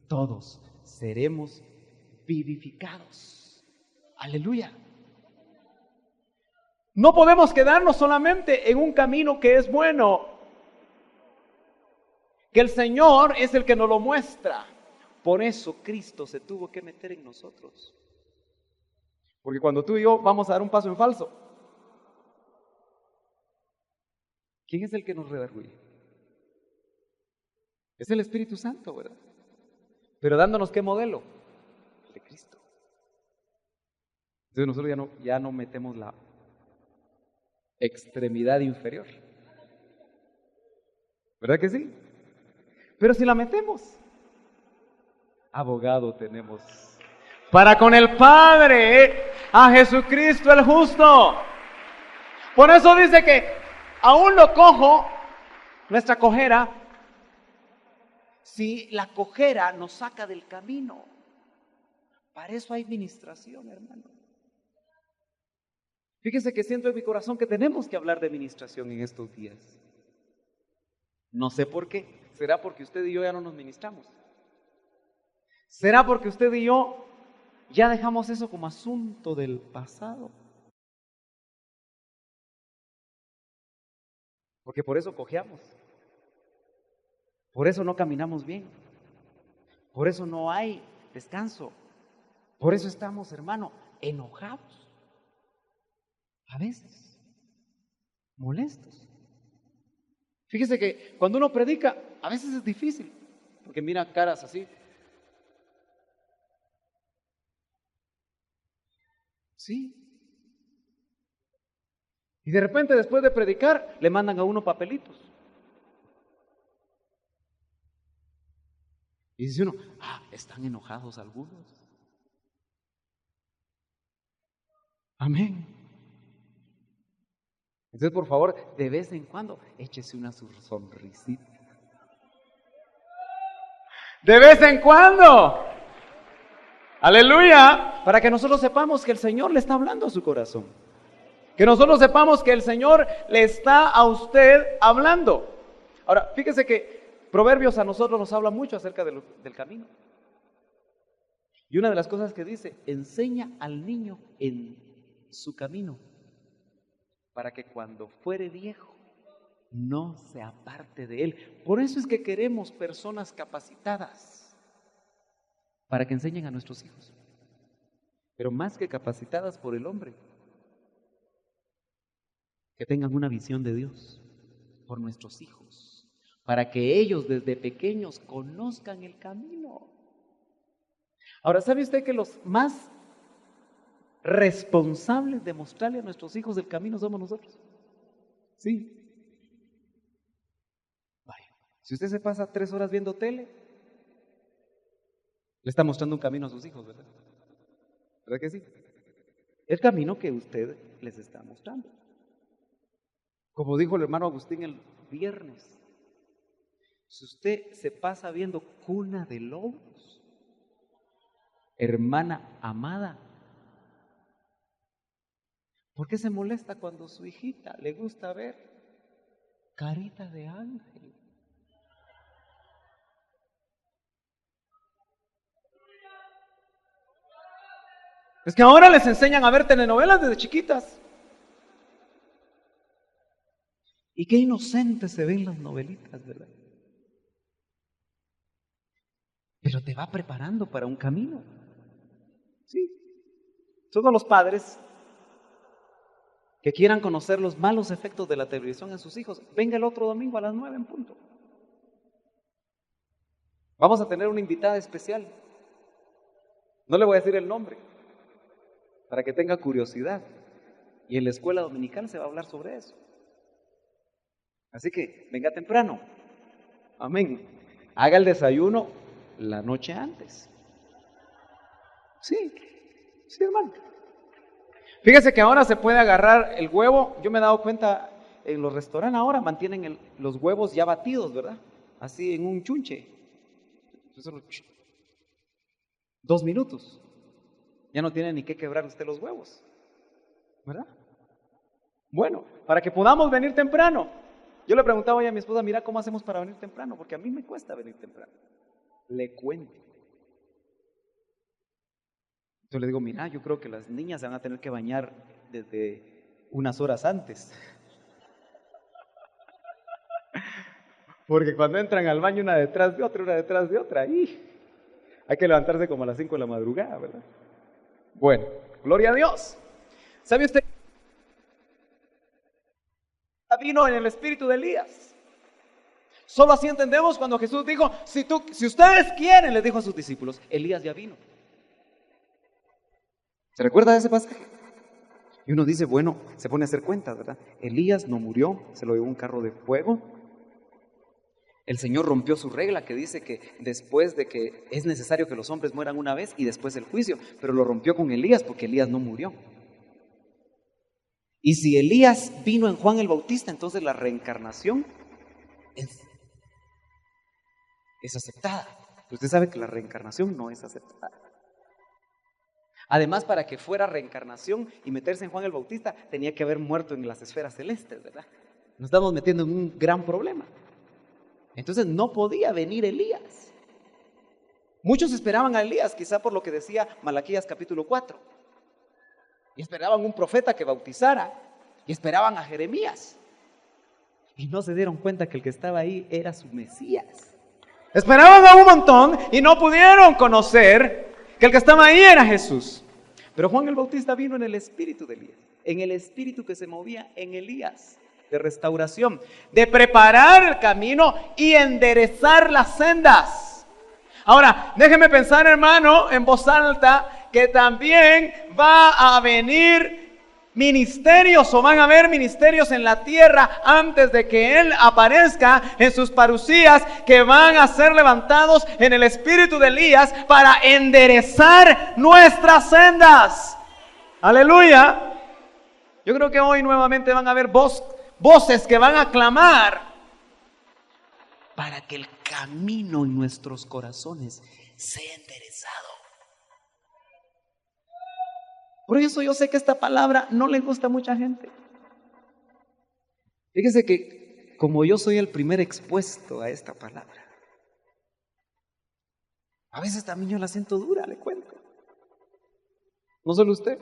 todos seremos vivificados. Aleluya. No podemos quedarnos solamente en un camino que es bueno, que el Señor es el que nos lo muestra. Por eso Cristo se tuvo que meter en nosotros. Porque cuando tú y yo vamos a dar un paso en falso, ¿quién es el que nos redarguye? Es el Espíritu Santo, ¿verdad? Pero dándonos ¿qué modelo? El de Cristo. Entonces nosotros ya no metemos la extremidad inferior. ¿Verdad que sí? Pero si la metemos, abogado tenemos para con el Padre, a Jesucristo el justo. Por eso dice que aún lo cojo, nuestra cojera, si la cojera nos saca del camino, para eso hay ministración, hermano. Fíjese que siento en mi corazón que tenemos que hablar de ministración en estos días. No sé por qué. ¿Será porque usted y yo ya no nos ministramos? ¿Será porque usted y yo ya dejamos eso como asunto del pasado? Porque por eso cojeamos. Por eso no caminamos bien. Por eso no hay descanso. Por eso estamos, hermano, enojados. A veces, molestos. Fíjese que cuando uno predica, a veces es difícil, porque mira caras así. Sí. Y de repente, después de predicar, le mandan a uno papelitos. Y dice uno, están enojados algunos. Amén. Entonces, por favor, de vez en cuando, échese una sonrisita. De vez en cuando. Aleluya. Para que nosotros sepamos que el Señor le está hablando a su corazón. Que nosotros sepamos que el Señor le está a usted hablando. Ahora, fíjese que Proverbios a nosotros nos habla mucho acerca del camino. Y una de las cosas que dice, enseña al niño en su camino, para que cuando fuere viejo no se aparte de él. Por eso es que queremos personas capacitadas para que enseñen a nuestros hijos, pero más que capacitadas por el hombre, que tengan una visión de Dios por nuestros hijos, para que ellos desde pequeños conozcan el camino. Ahora, ¿sabe usted que los más responsables de mostrarle a nuestros hijos el camino somos nosotros? Sí. Vaya, si usted se pasa 3 horas viendo tele, le está mostrando un camino a sus hijos, ¿verdad? ¿Verdad que sí? El camino que usted les está mostrando. Como dijo el hermano Agustín el viernes, si usted se pasa viendo Cuna de Lobos, hermana amada, ¿por qué se molesta cuando su hijita le gusta ver Carita de Ángel? Es que ahora les enseñan a ver telenovelas desde chiquitas. Y qué inocentes se ven las novelitas, ¿verdad? Pero te va preparando para un camino. Sí. Todos los padres que quieran conocer los malos efectos de la televisión en sus hijos, venga el otro domingo a las 9 en punto. Vamos a tener una invitada especial. No le voy a decir el nombre, para que tenga curiosidad. Y en la escuela dominical se va a hablar sobre eso. Así que venga temprano. Amén. Haga el desayuno la noche antes. Sí, hermano. Fíjese que ahora se puede agarrar el huevo. Yo me he dado cuenta, en los restaurantes ahora mantienen los huevos ya batidos, ¿verdad? Así en un chunche. 2 minutos. Ya no tiene ni que quebrar usted los huevos, ¿verdad? Bueno, para que podamos venir temprano. Yo le preguntaba hoy a mi esposa, mira cómo hacemos para venir temprano, porque a mí me cuesta venir temprano. Le cuento. Yo le digo, mira, yo creo que las niñas se van a tener que bañar desde unas horas antes. Porque cuando entran al baño una detrás de otra, hay que levantarse como a las 5 de la madrugada, ¿verdad? Bueno, gloria a Dios. ¿Sabe usted? Vino en el espíritu de Elías. Solo así entendemos cuando Jesús dijo, si ustedes quieren, les dijo a sus discípulos, Elías ya vino. ¿Se recuerda de ese pasaje? Y uno dice, bueno, se pone a hacer cuentas, ¿verdad? Elías no murió, se lo llevó un carro de fuego. El Señor rompió su regla que dice que después de que es necesario que los hombres mueran una vez y después el juicio, pero lo rompió con Elías porque Elías no murió. Y si Elías vino en Juan el Bautista, entonces la reencarnación es aceptada. Usted sabe que la reencarnación no es aceptada. Además, para que fuera reencarnación y meterse en Juan el Bautista, tenía que haber muerto en las esferas celestes, ¿verdad? Nos estamos metiendo en un gran problema. Entonces no podía venir Elías. Muchos esperaban a Elías, quizá por lo que decía Malaquías capítulo 4. Y esperaban un profeta que bautizara. Y esperaban a Jeremías. Y no se dieron cuenta que el que estaba ahí era su Mesías. Esperaban a un montón y no pudieron conocer que el que estaba ahí era Jesús. Pero Juan el Bautista vino en el espíritu de Elías. En el espíritu que se movía en Elías. De restauración. De preparar el camino y enderezar las sendas. Ahora, déjeme pensar, hermano, en voz alta, que también va a venir ministerios o van a haber ministerios en la tierra antes de que Él aparezca en sus parucías, que van a ser levantados en el espíritu de Elías para enderezar nuestras sendas. Aleluya. Yo creo que hoy nuevamente van a haber voces que van a clamar para que el camino en nuestros corazones sea enderezado. Por eso yo sé que esta palabra no le gusta a mucha gente. Fíjese que como yo soy el primer expuesto a esta palabra, a veces también yo la siento dura, le cuento. No solo usted.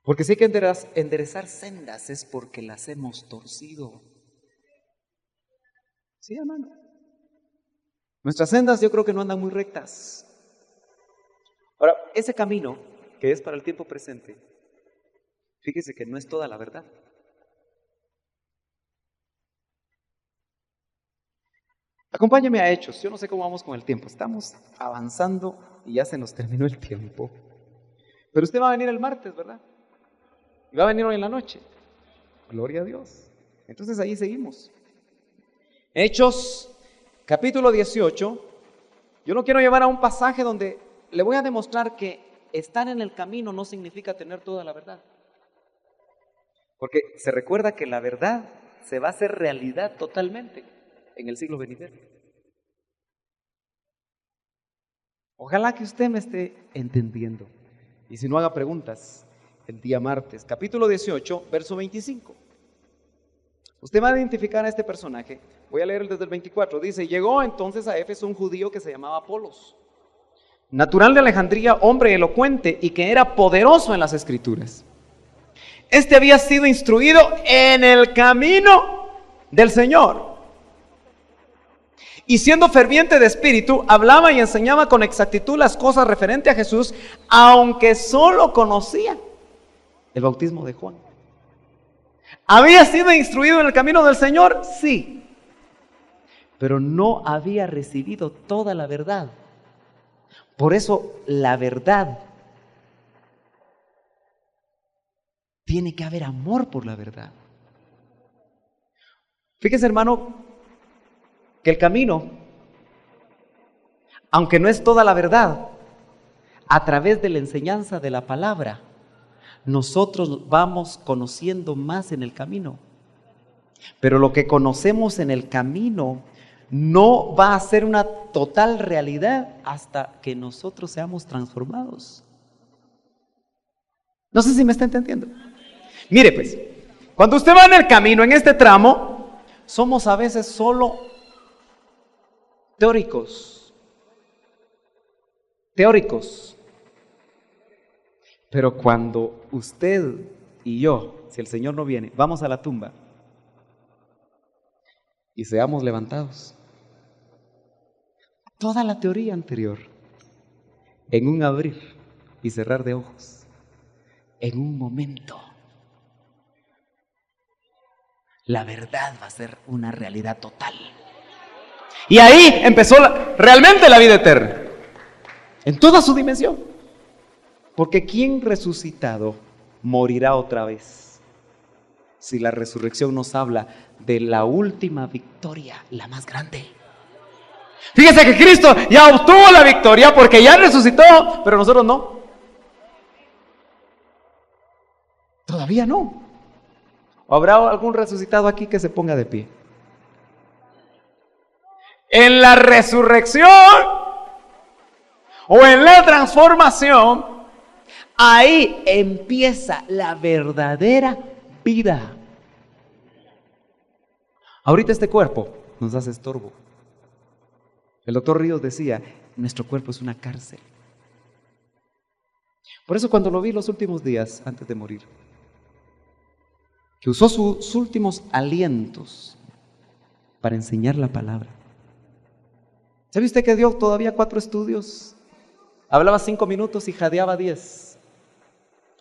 Porque si hay que enderezar sendas es porque las hemos torcido. Sí, hermano. Nuestras sendas yo creo que no andan muy rectas. Ahora, ese camino que es para el tiempo presente, fíjese que no es toda la verdad. Acompáñame a Hechos. Yo no sé cómo vamos con el tiempo. Estamos avanzando y ya se nos terminó el tiempo. Pero usted va a venir el martes, ¿verdad? Y va a venir hoy en la noche. Gloria a Dios. Entonces ahí seguimos. Hechos, capítulo 18. Yo no quiero llevar a un pasaje donde le voy a demostrar que estar en el camino no significa tener toda la verdad. Porque se recuerda que la verdad se va a hacer realidad totalmente en el siglo venidero. Ojalá que usted me esté entendiendo. Y si no, haga preguntas el día martes. Capítulo 18, verso 25. Usted va a identificar a este personaje. Voy a leer desde el 24. Dice, llegó entonces a Éfeso un judío que se llamaba Apolos, natural de Alejandría, hombre elocuente y que era poderoso en las escrituras. Este había sido instruido en el camino del Señor. Y siendo ferviente de espíritu, hablaba y enseñaba con exactitud las cosas referentes a Jesús, aunque solo conocía El bautismo de Juan. ¿Había sido instruido en el camino del Señor? Sí. Pero no había recibido toda la verdad. Por eso la verdad, tiene que haber amor por la verdad. Fíjese, hermano, que el camino, aunque no es toda la verdad, a través de la enseñanza de la palabra, nosotros vamos conociendo más en el camino. Pero lo que conocemos en el camino no va a ser una total realidad hasta que nosotros seamos transformados. No sé si me está entendiendo. Mire pues, cuando usted va en el camino, en este tramo, somos a veces solo teóricos. Pero cuando usted y yo, si el Señor no viene, vamos a la tumba y seamos levantados, toda la teoría anterior, en un abrir y cerrar de ojos, en un momento, la verdad va a ser una realidad total. Y ahí empezó realmente la vida eterna, en toda su dimensión. Porque ¿quién resucitado morirá otra vez? Si la resurrección nos habla de la última victoria, la más grande. Fíjese que Cristo ya obtuvo la victoria porque ya resucitó, pero nosotros no. Todavía no. ¿Habrá algún resucitado aquí que se ponga de pie? En la resurrección o en la transformación, ahí empieza la verdadera vida. Ahorita este cuerpo nos hace estorbo. El doctor Ríos decía, nuestro cuerpo es una cárcel. Por eso cuando lo vi los últimos días, antes de morir, que usó sus últimos alientos para enseñar la palabra. ¿Sabe usted que dio todavía 4 estudios? Hablaba 5 minutos y jadeaba 10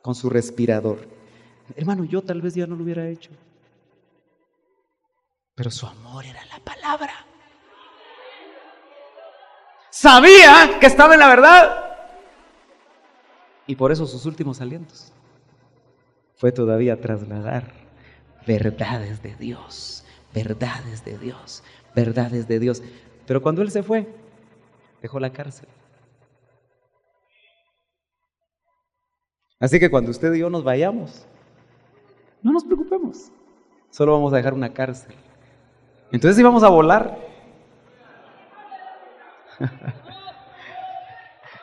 con su respirador. Hermano, yo tal vez ya no lo hubiera hecho. Pero su amor era la palabra. Sabía que estaba en la verdad. Y por eso sus últimos alientos fue todavía trasladar verdades de Dios, verdades de Dios, verdades de Dios. Pero cuando él se fue, dejó la cárcel. Así que cuando usted y yo nos vayamos, no nos preocupemos. Solo vamos a dejar una cárcel. Entonces sí vamos a volar.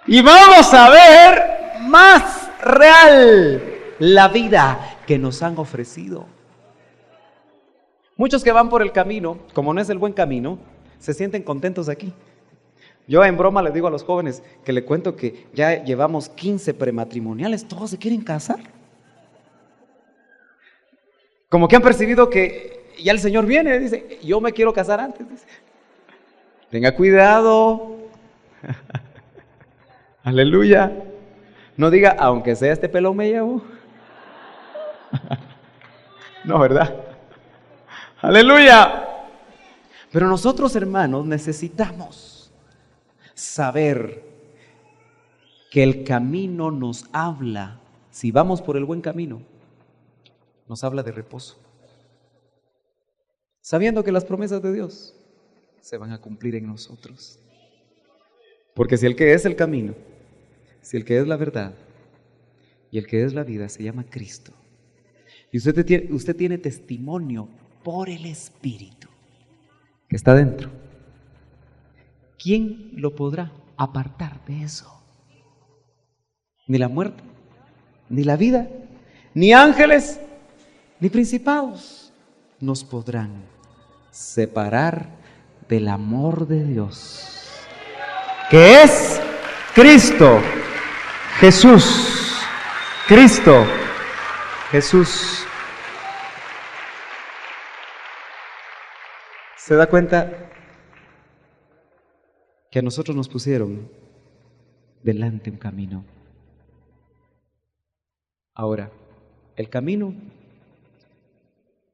Y vamos a ver más real la vida que nos han ofrecido. Muchos que van por el camino, como no es el buen camino, se sienten contentos aquí. Yo en broma les digo a los jóvenes que le cuento que ya llevamos 15 prematrimoniales, todos se quieren casar. Como que han percibido que ya el Señor viene, dice, yo me quiero casar antes. Dice. Tenga cuidado. Aleluya. No diga, aunque sea este pelón me llevo. No, ¿verdad? Aleluya. Pero nosotros, hermanos, necesitamos saber que el camino nos habla, si vamos por el buen camino, nos habla de reposo. Sabiendo que las promesas de Dios se van a cumplir en nosotros. Porque si el que es el camino, si el que es la verdad y el que es la vida se llama Cristo, y usted tiene testimonio por el Espíritu que está dentro, ¿quién lo podrá apartar de eso? Ni la muerte, ni la vida, ni ángeles, ni principados nos podrán separar del amor de Dios, que es Cristo Jesús. Cristo Jesús. ¿Se da cuenta que a nosotros nos pusieron delante un camino? Ahora, el camino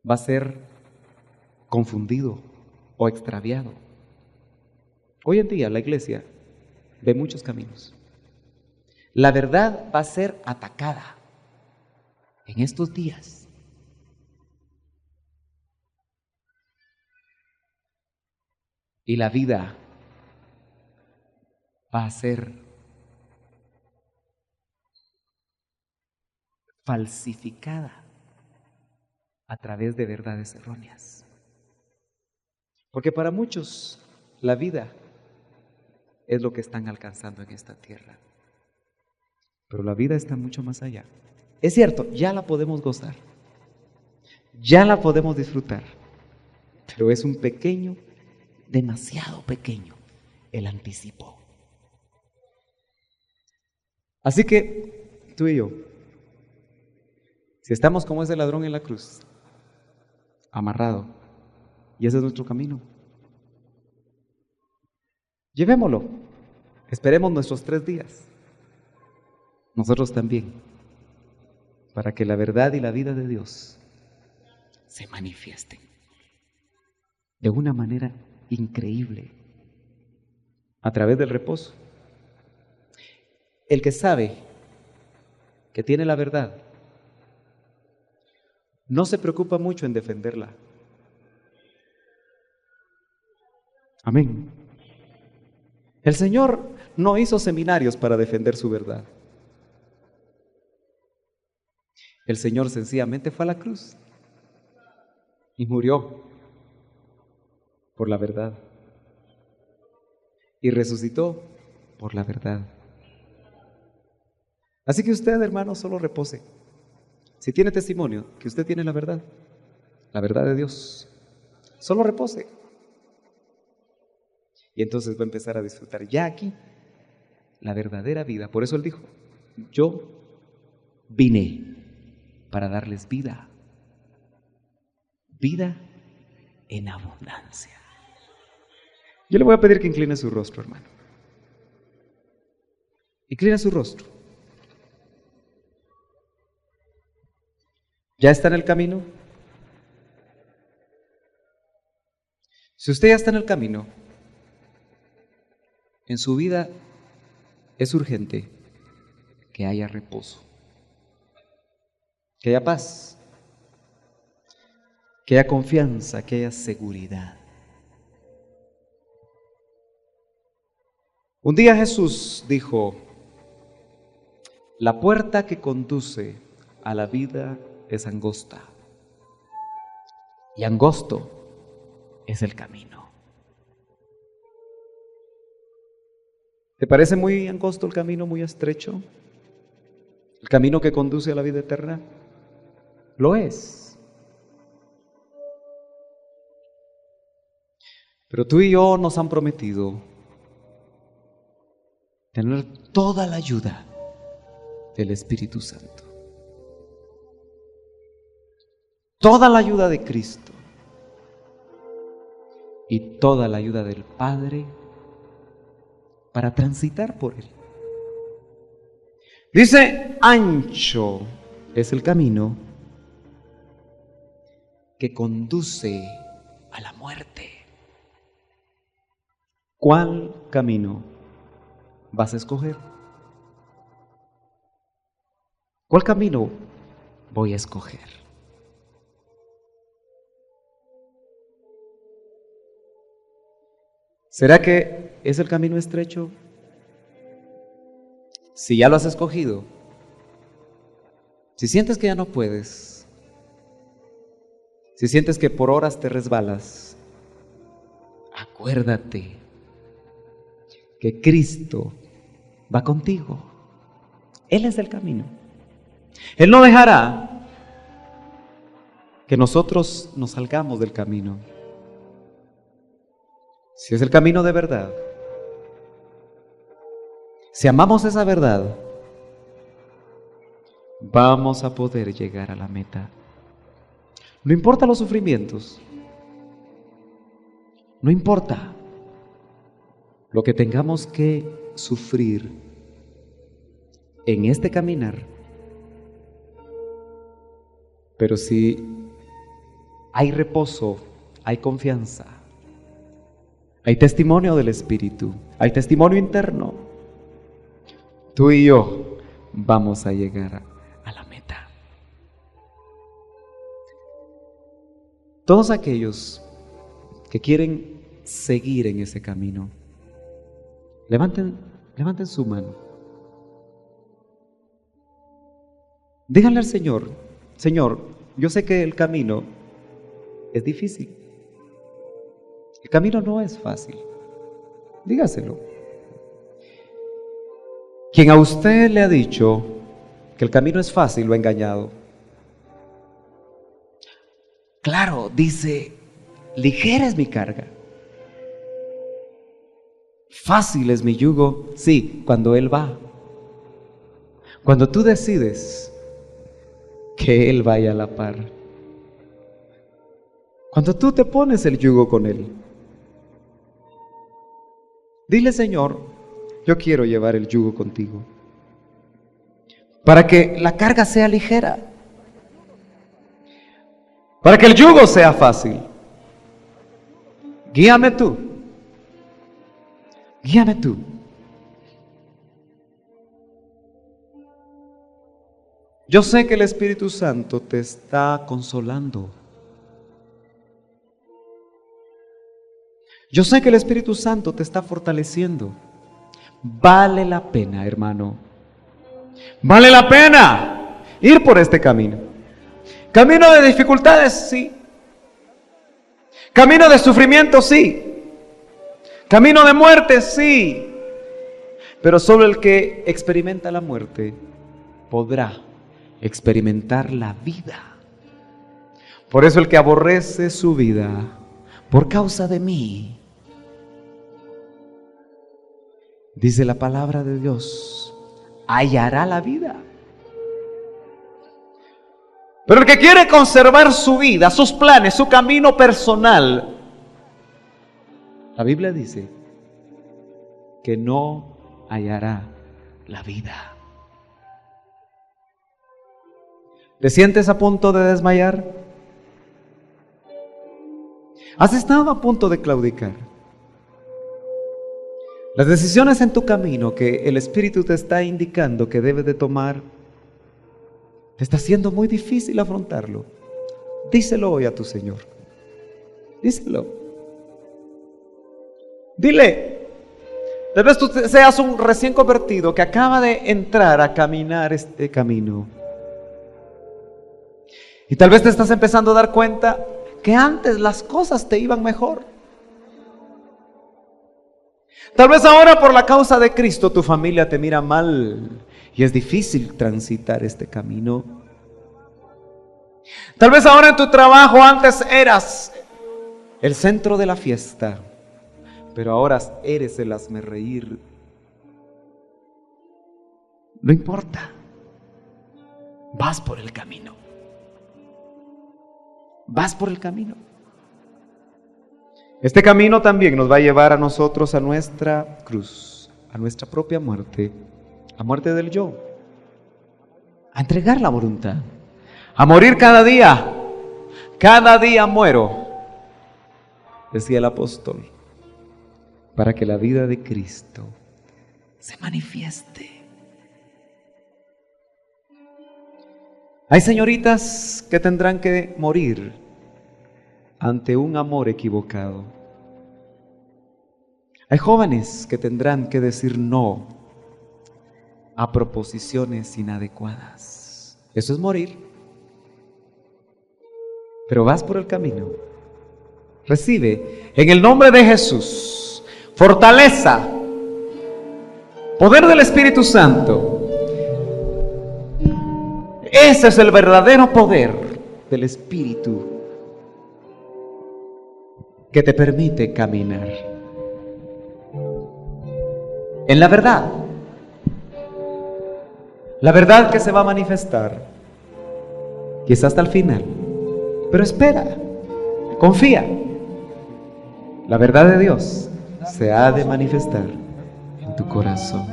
va a ser confundido o extraviado. Hoy en día la iglesia ve muchos caminos. La verdad va a ser atacada en estos días. Y la vida va a ser falsificada a través de verdades erróneas. Porque para muchos la vida es lo que están alcanzando en esta tierra. Pero la vida está mucho más allá. Es cierto, ya la podemos gozar, ya la podemos disfrutar, pero es un pequeño, demasiado pequeño, el anticipo. Así que tú y yo, si estamos como ese ladrón en la cruz, amarrado, y ese es nuestro camino, llevémoslo, esperemos nuestros 3 días, nosotros también, para que la verdad y la vida de Dios se manifiesten de una manera increíble a través del reposo. El que sabe que tiene la verdad no se preocupa mucho en defenderla. Amén. El Señor no hizo seminarios para defender su verdad. El Señor sencillamente fue a la cruz y murió por la verdad y resucitó por la verdad. Así que usted, hermano, solo repose. Si tiene testimonio que usted tiene la verdad de Dios, solo repose. Y entonces va a empezar a disfrutar ya aquí la verdadera vida. Por eso Él dijo, yo vine para darles vida, vida en abundancia. Yo le voy a pedir que incline su rostro, hermano. Inclina su rostro. ¿Ya está en el camino? Si usted ya está en el camino, en su vida es urgente que haya reposo, que haya paz, que haya confianza, que haya seguridad. Un día Jesús dijo, la puerta que conduce a la vida es angosta y angosto es el camino. ¿Te parece muy angosto el camino, muy estrecho? ¿El camino que conduce a la vida eterna? Lo es. Pero tú y yo nos han prometido tener toda la ayuda del Espíritu Santo, toda la ayuda de Cristo y toda la ayuda del Padre para transitar por Él. Dice, ancho es el camino que conduce a la muerte. ¿Cuál camino vas a escoger? ¿Cuál camino voy a escoger? ¿Será que es el camino estrecho? Si ya lo has escogido, si sientes que ya no puedes, si sientes que por horas te resbalas, acuérdate que Cristo va contigo. Él es el camino. Él no dejará que nosotros nos salgamos del camino. Si es el camino de verdad, si amamos esa verdad, vamos a poder llegar a la meta. No importa los sufrimientos, no importa lo que tengamos que sufrir en este caminar, Pero si hay reposo, hay confianza, hay testimonio del Espíritu, hay testimonio interno, tú y yo vamos a llegar a la meta. Todos aquellos que quieren seguir en ese camino, levanten su mano. Díganle al Señor: Señor, yo sé que el camino es difícil. El camino no es fácil. Dígaselo. Quien a usted le ha dicho que el camino es fácil, lo ha engañado. Claro, dice, ligera es mi carga, fácil es mi yugo. Sí, cuando Él va. Cuando tú decides que Él vaya a la par. Cuando tú te pones el yugo con Él. Dile: Señor, yo quiero llevar el yugo contigo, para que la carga sea ligera, para que el yugo sea fácil. Guíame tú. Guíame tú. Yo sé que el Espíritu Santo te está consolando. Yo sé que el Espíritu Santo te está fortaleciendo. Vale la pena, hermano. Vale la pena ir por este camino. Camino de dificultades, sí. Camino de sufrimiento, sí. Camino de muerte, sí. Pero solo el que experimenta la muerte podrá experimentar la vida. Por eso el que aborrece su vida por causa de mí, dice la palabra de Dios, hallará la vida. Pero el que quiere conservar su vida, sus planes, su camino personal, la Biblia dice que no hallará la vida. ¿Te sientes a punto de desmayar? ¿Has estado a punto de claudicar? Las decisiones en tu camino que el Espíritu te está indicando que debes de tomar, te está siendo muy difícil afrontarlo. Díselo hoy a tu Señor. Díselo. Dile. Tal vez tú seas un recién convertido que acaba de entrar a caminar este camino. Y tal vez te estás empezando a dar cuenta que antes las cosas te iban mejor. Tal vez ahora por la causa de Cristo tu familia te mira mal y es difícil transitar este camino. Tal vez ahora en tu trabajo antes eras el centro de la fiesta, pero ahora eres el hazmerreír. No importa, vas por el camino. Vas por el camino. Este camino también nos va a llevar a nosotros a nuestra cruz, a nuestra propia muerte, a muerte del yo, a entregar la voluntad, a morir cada día muero, decía el apóstol, para que la vida de Cristo se manifieste. Hay señoritas que tendrán que morir ante un amor equivocado. Hay jóvenes que tendrán que decir no a proposiciones inadecuadas. Eso es morir. Pero vas por el camino. Recibe en el nombre de Jesús fortaleza, poder del Espíritu Santo. Ese es el verdadero poder del Espíritu que te permite caminar en la verdad. La verdad que se va a manifestar quizás hasta el final. Pero espera, confía. La verdad de Dios se ha de manifestar en tu corazón.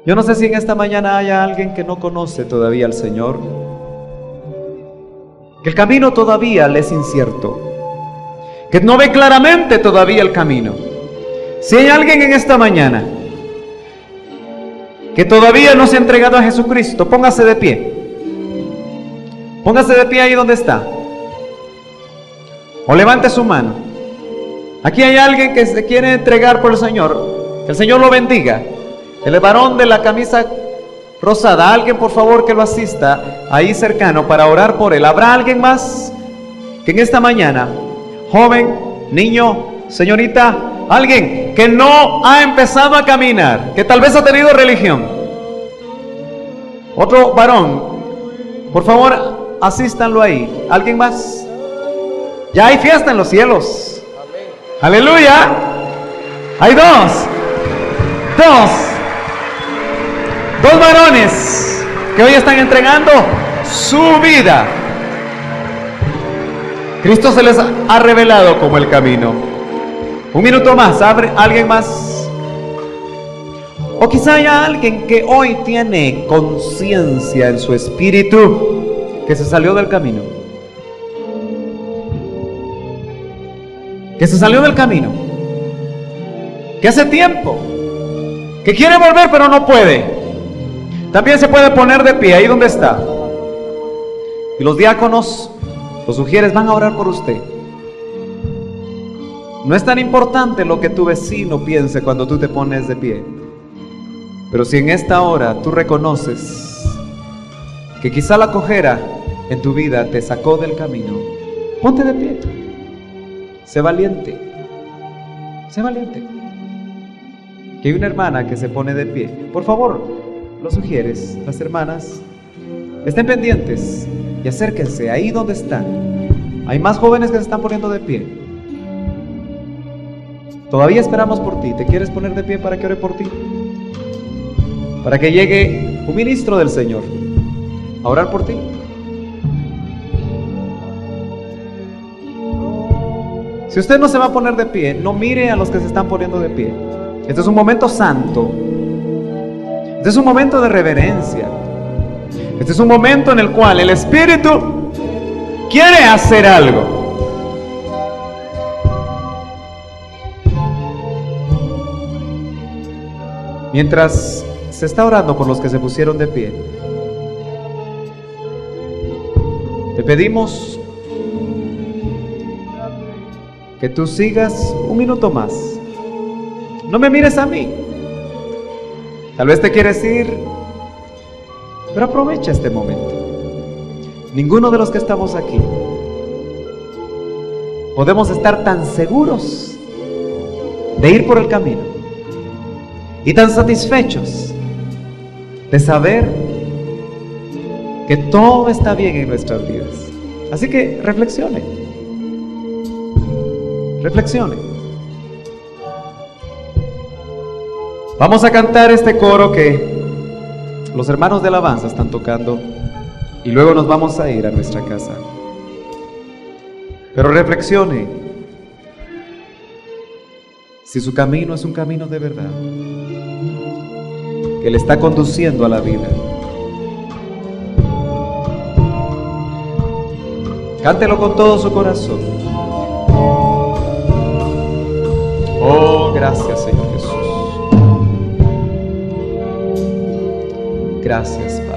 Yo no sé si en esta mañana haya alguien que no conoce todavía al Señor. que el camino todavía le es incierto, que no ve claramente todavía el camino. Si hay alguien en esta mañana que todavía no se ha entregado a Jesucristo, póngase de pie. Póngase de pie ahí donde está. O levante su mano. Aquí hay alguien que se quiere entregar por el Señor. Que el Señor lo bendiga. El varón de la camisa rosada, alguien por favor que lo asista ahí cercano para orar por él. ¿Habrá alguien más que en esta mañana, joven, niño, señorita, alguien que no ha empezado a caminar, que tal vez ha tenido religión? Otro varón, por favor, asístanlo ahí. ¿Alguien más? Ya hay fiesta en los cielos. Aleluya. Hay dos varones que hoy están entregando su vida. Cristo se les ha revelado como el camino. Un minuto más, ¿abre alguien más? O quizá haya alguien que hoy tiene conciencia en su espíritu que se salió del camino. Que se salió del camino. Que hace tiempo que quiere volver pero no puede. También se puede poner de pie ahí donde está. Y los diáconos, los ujieres van a orar por usted. No es tan importante lo que tu vecino piense cuando tú te pones de pie. Pero si en esta hora tú reconoces que quizá la cojera en tu vida te sacó del camino, ponte de pie. Sé valiente. Sé valiente. Que hay una hermana que se pone de pie. Por favor, los sugieres, las hermanas, estén pendientes y acérquense ahí donde están. Hay más jóvenes que se están poniendo de pie. Todavía esperamos por ti. ¿Te quieres poner de pie para que ore por ti? Para que llegue un ministro del Señor a orar por ti. Si usted no se va a poner de pie, no mire a los que se están poniendo de pie. Este es un momento santo. Este es un momento de reverencia. Este es un momento en el cual el Espíritu quiere hacer algo. Mientras se está orando por los que se pusieron de pie, te pedimos que tú sigas un minuto más. No me mires a mí. Tal vez te quieres ir, pero aprovecha este momento. Ninguno de los que estamos aquí podemos estar tan seguros de ir por el camino y tan satisfechos de saber que todo está bien en nuestras vidas. Así que reflexione. Vamos a cantar este coro que los hermanos de alabanza están tocando y luego nos vamos a ir a nuestra casa. Pero reflexione si su camino es un camino de verdad, que le está conduciendo a la vida. Cántelo con todo su corazón. Oh, gracias, Señor Jesús. Gracias.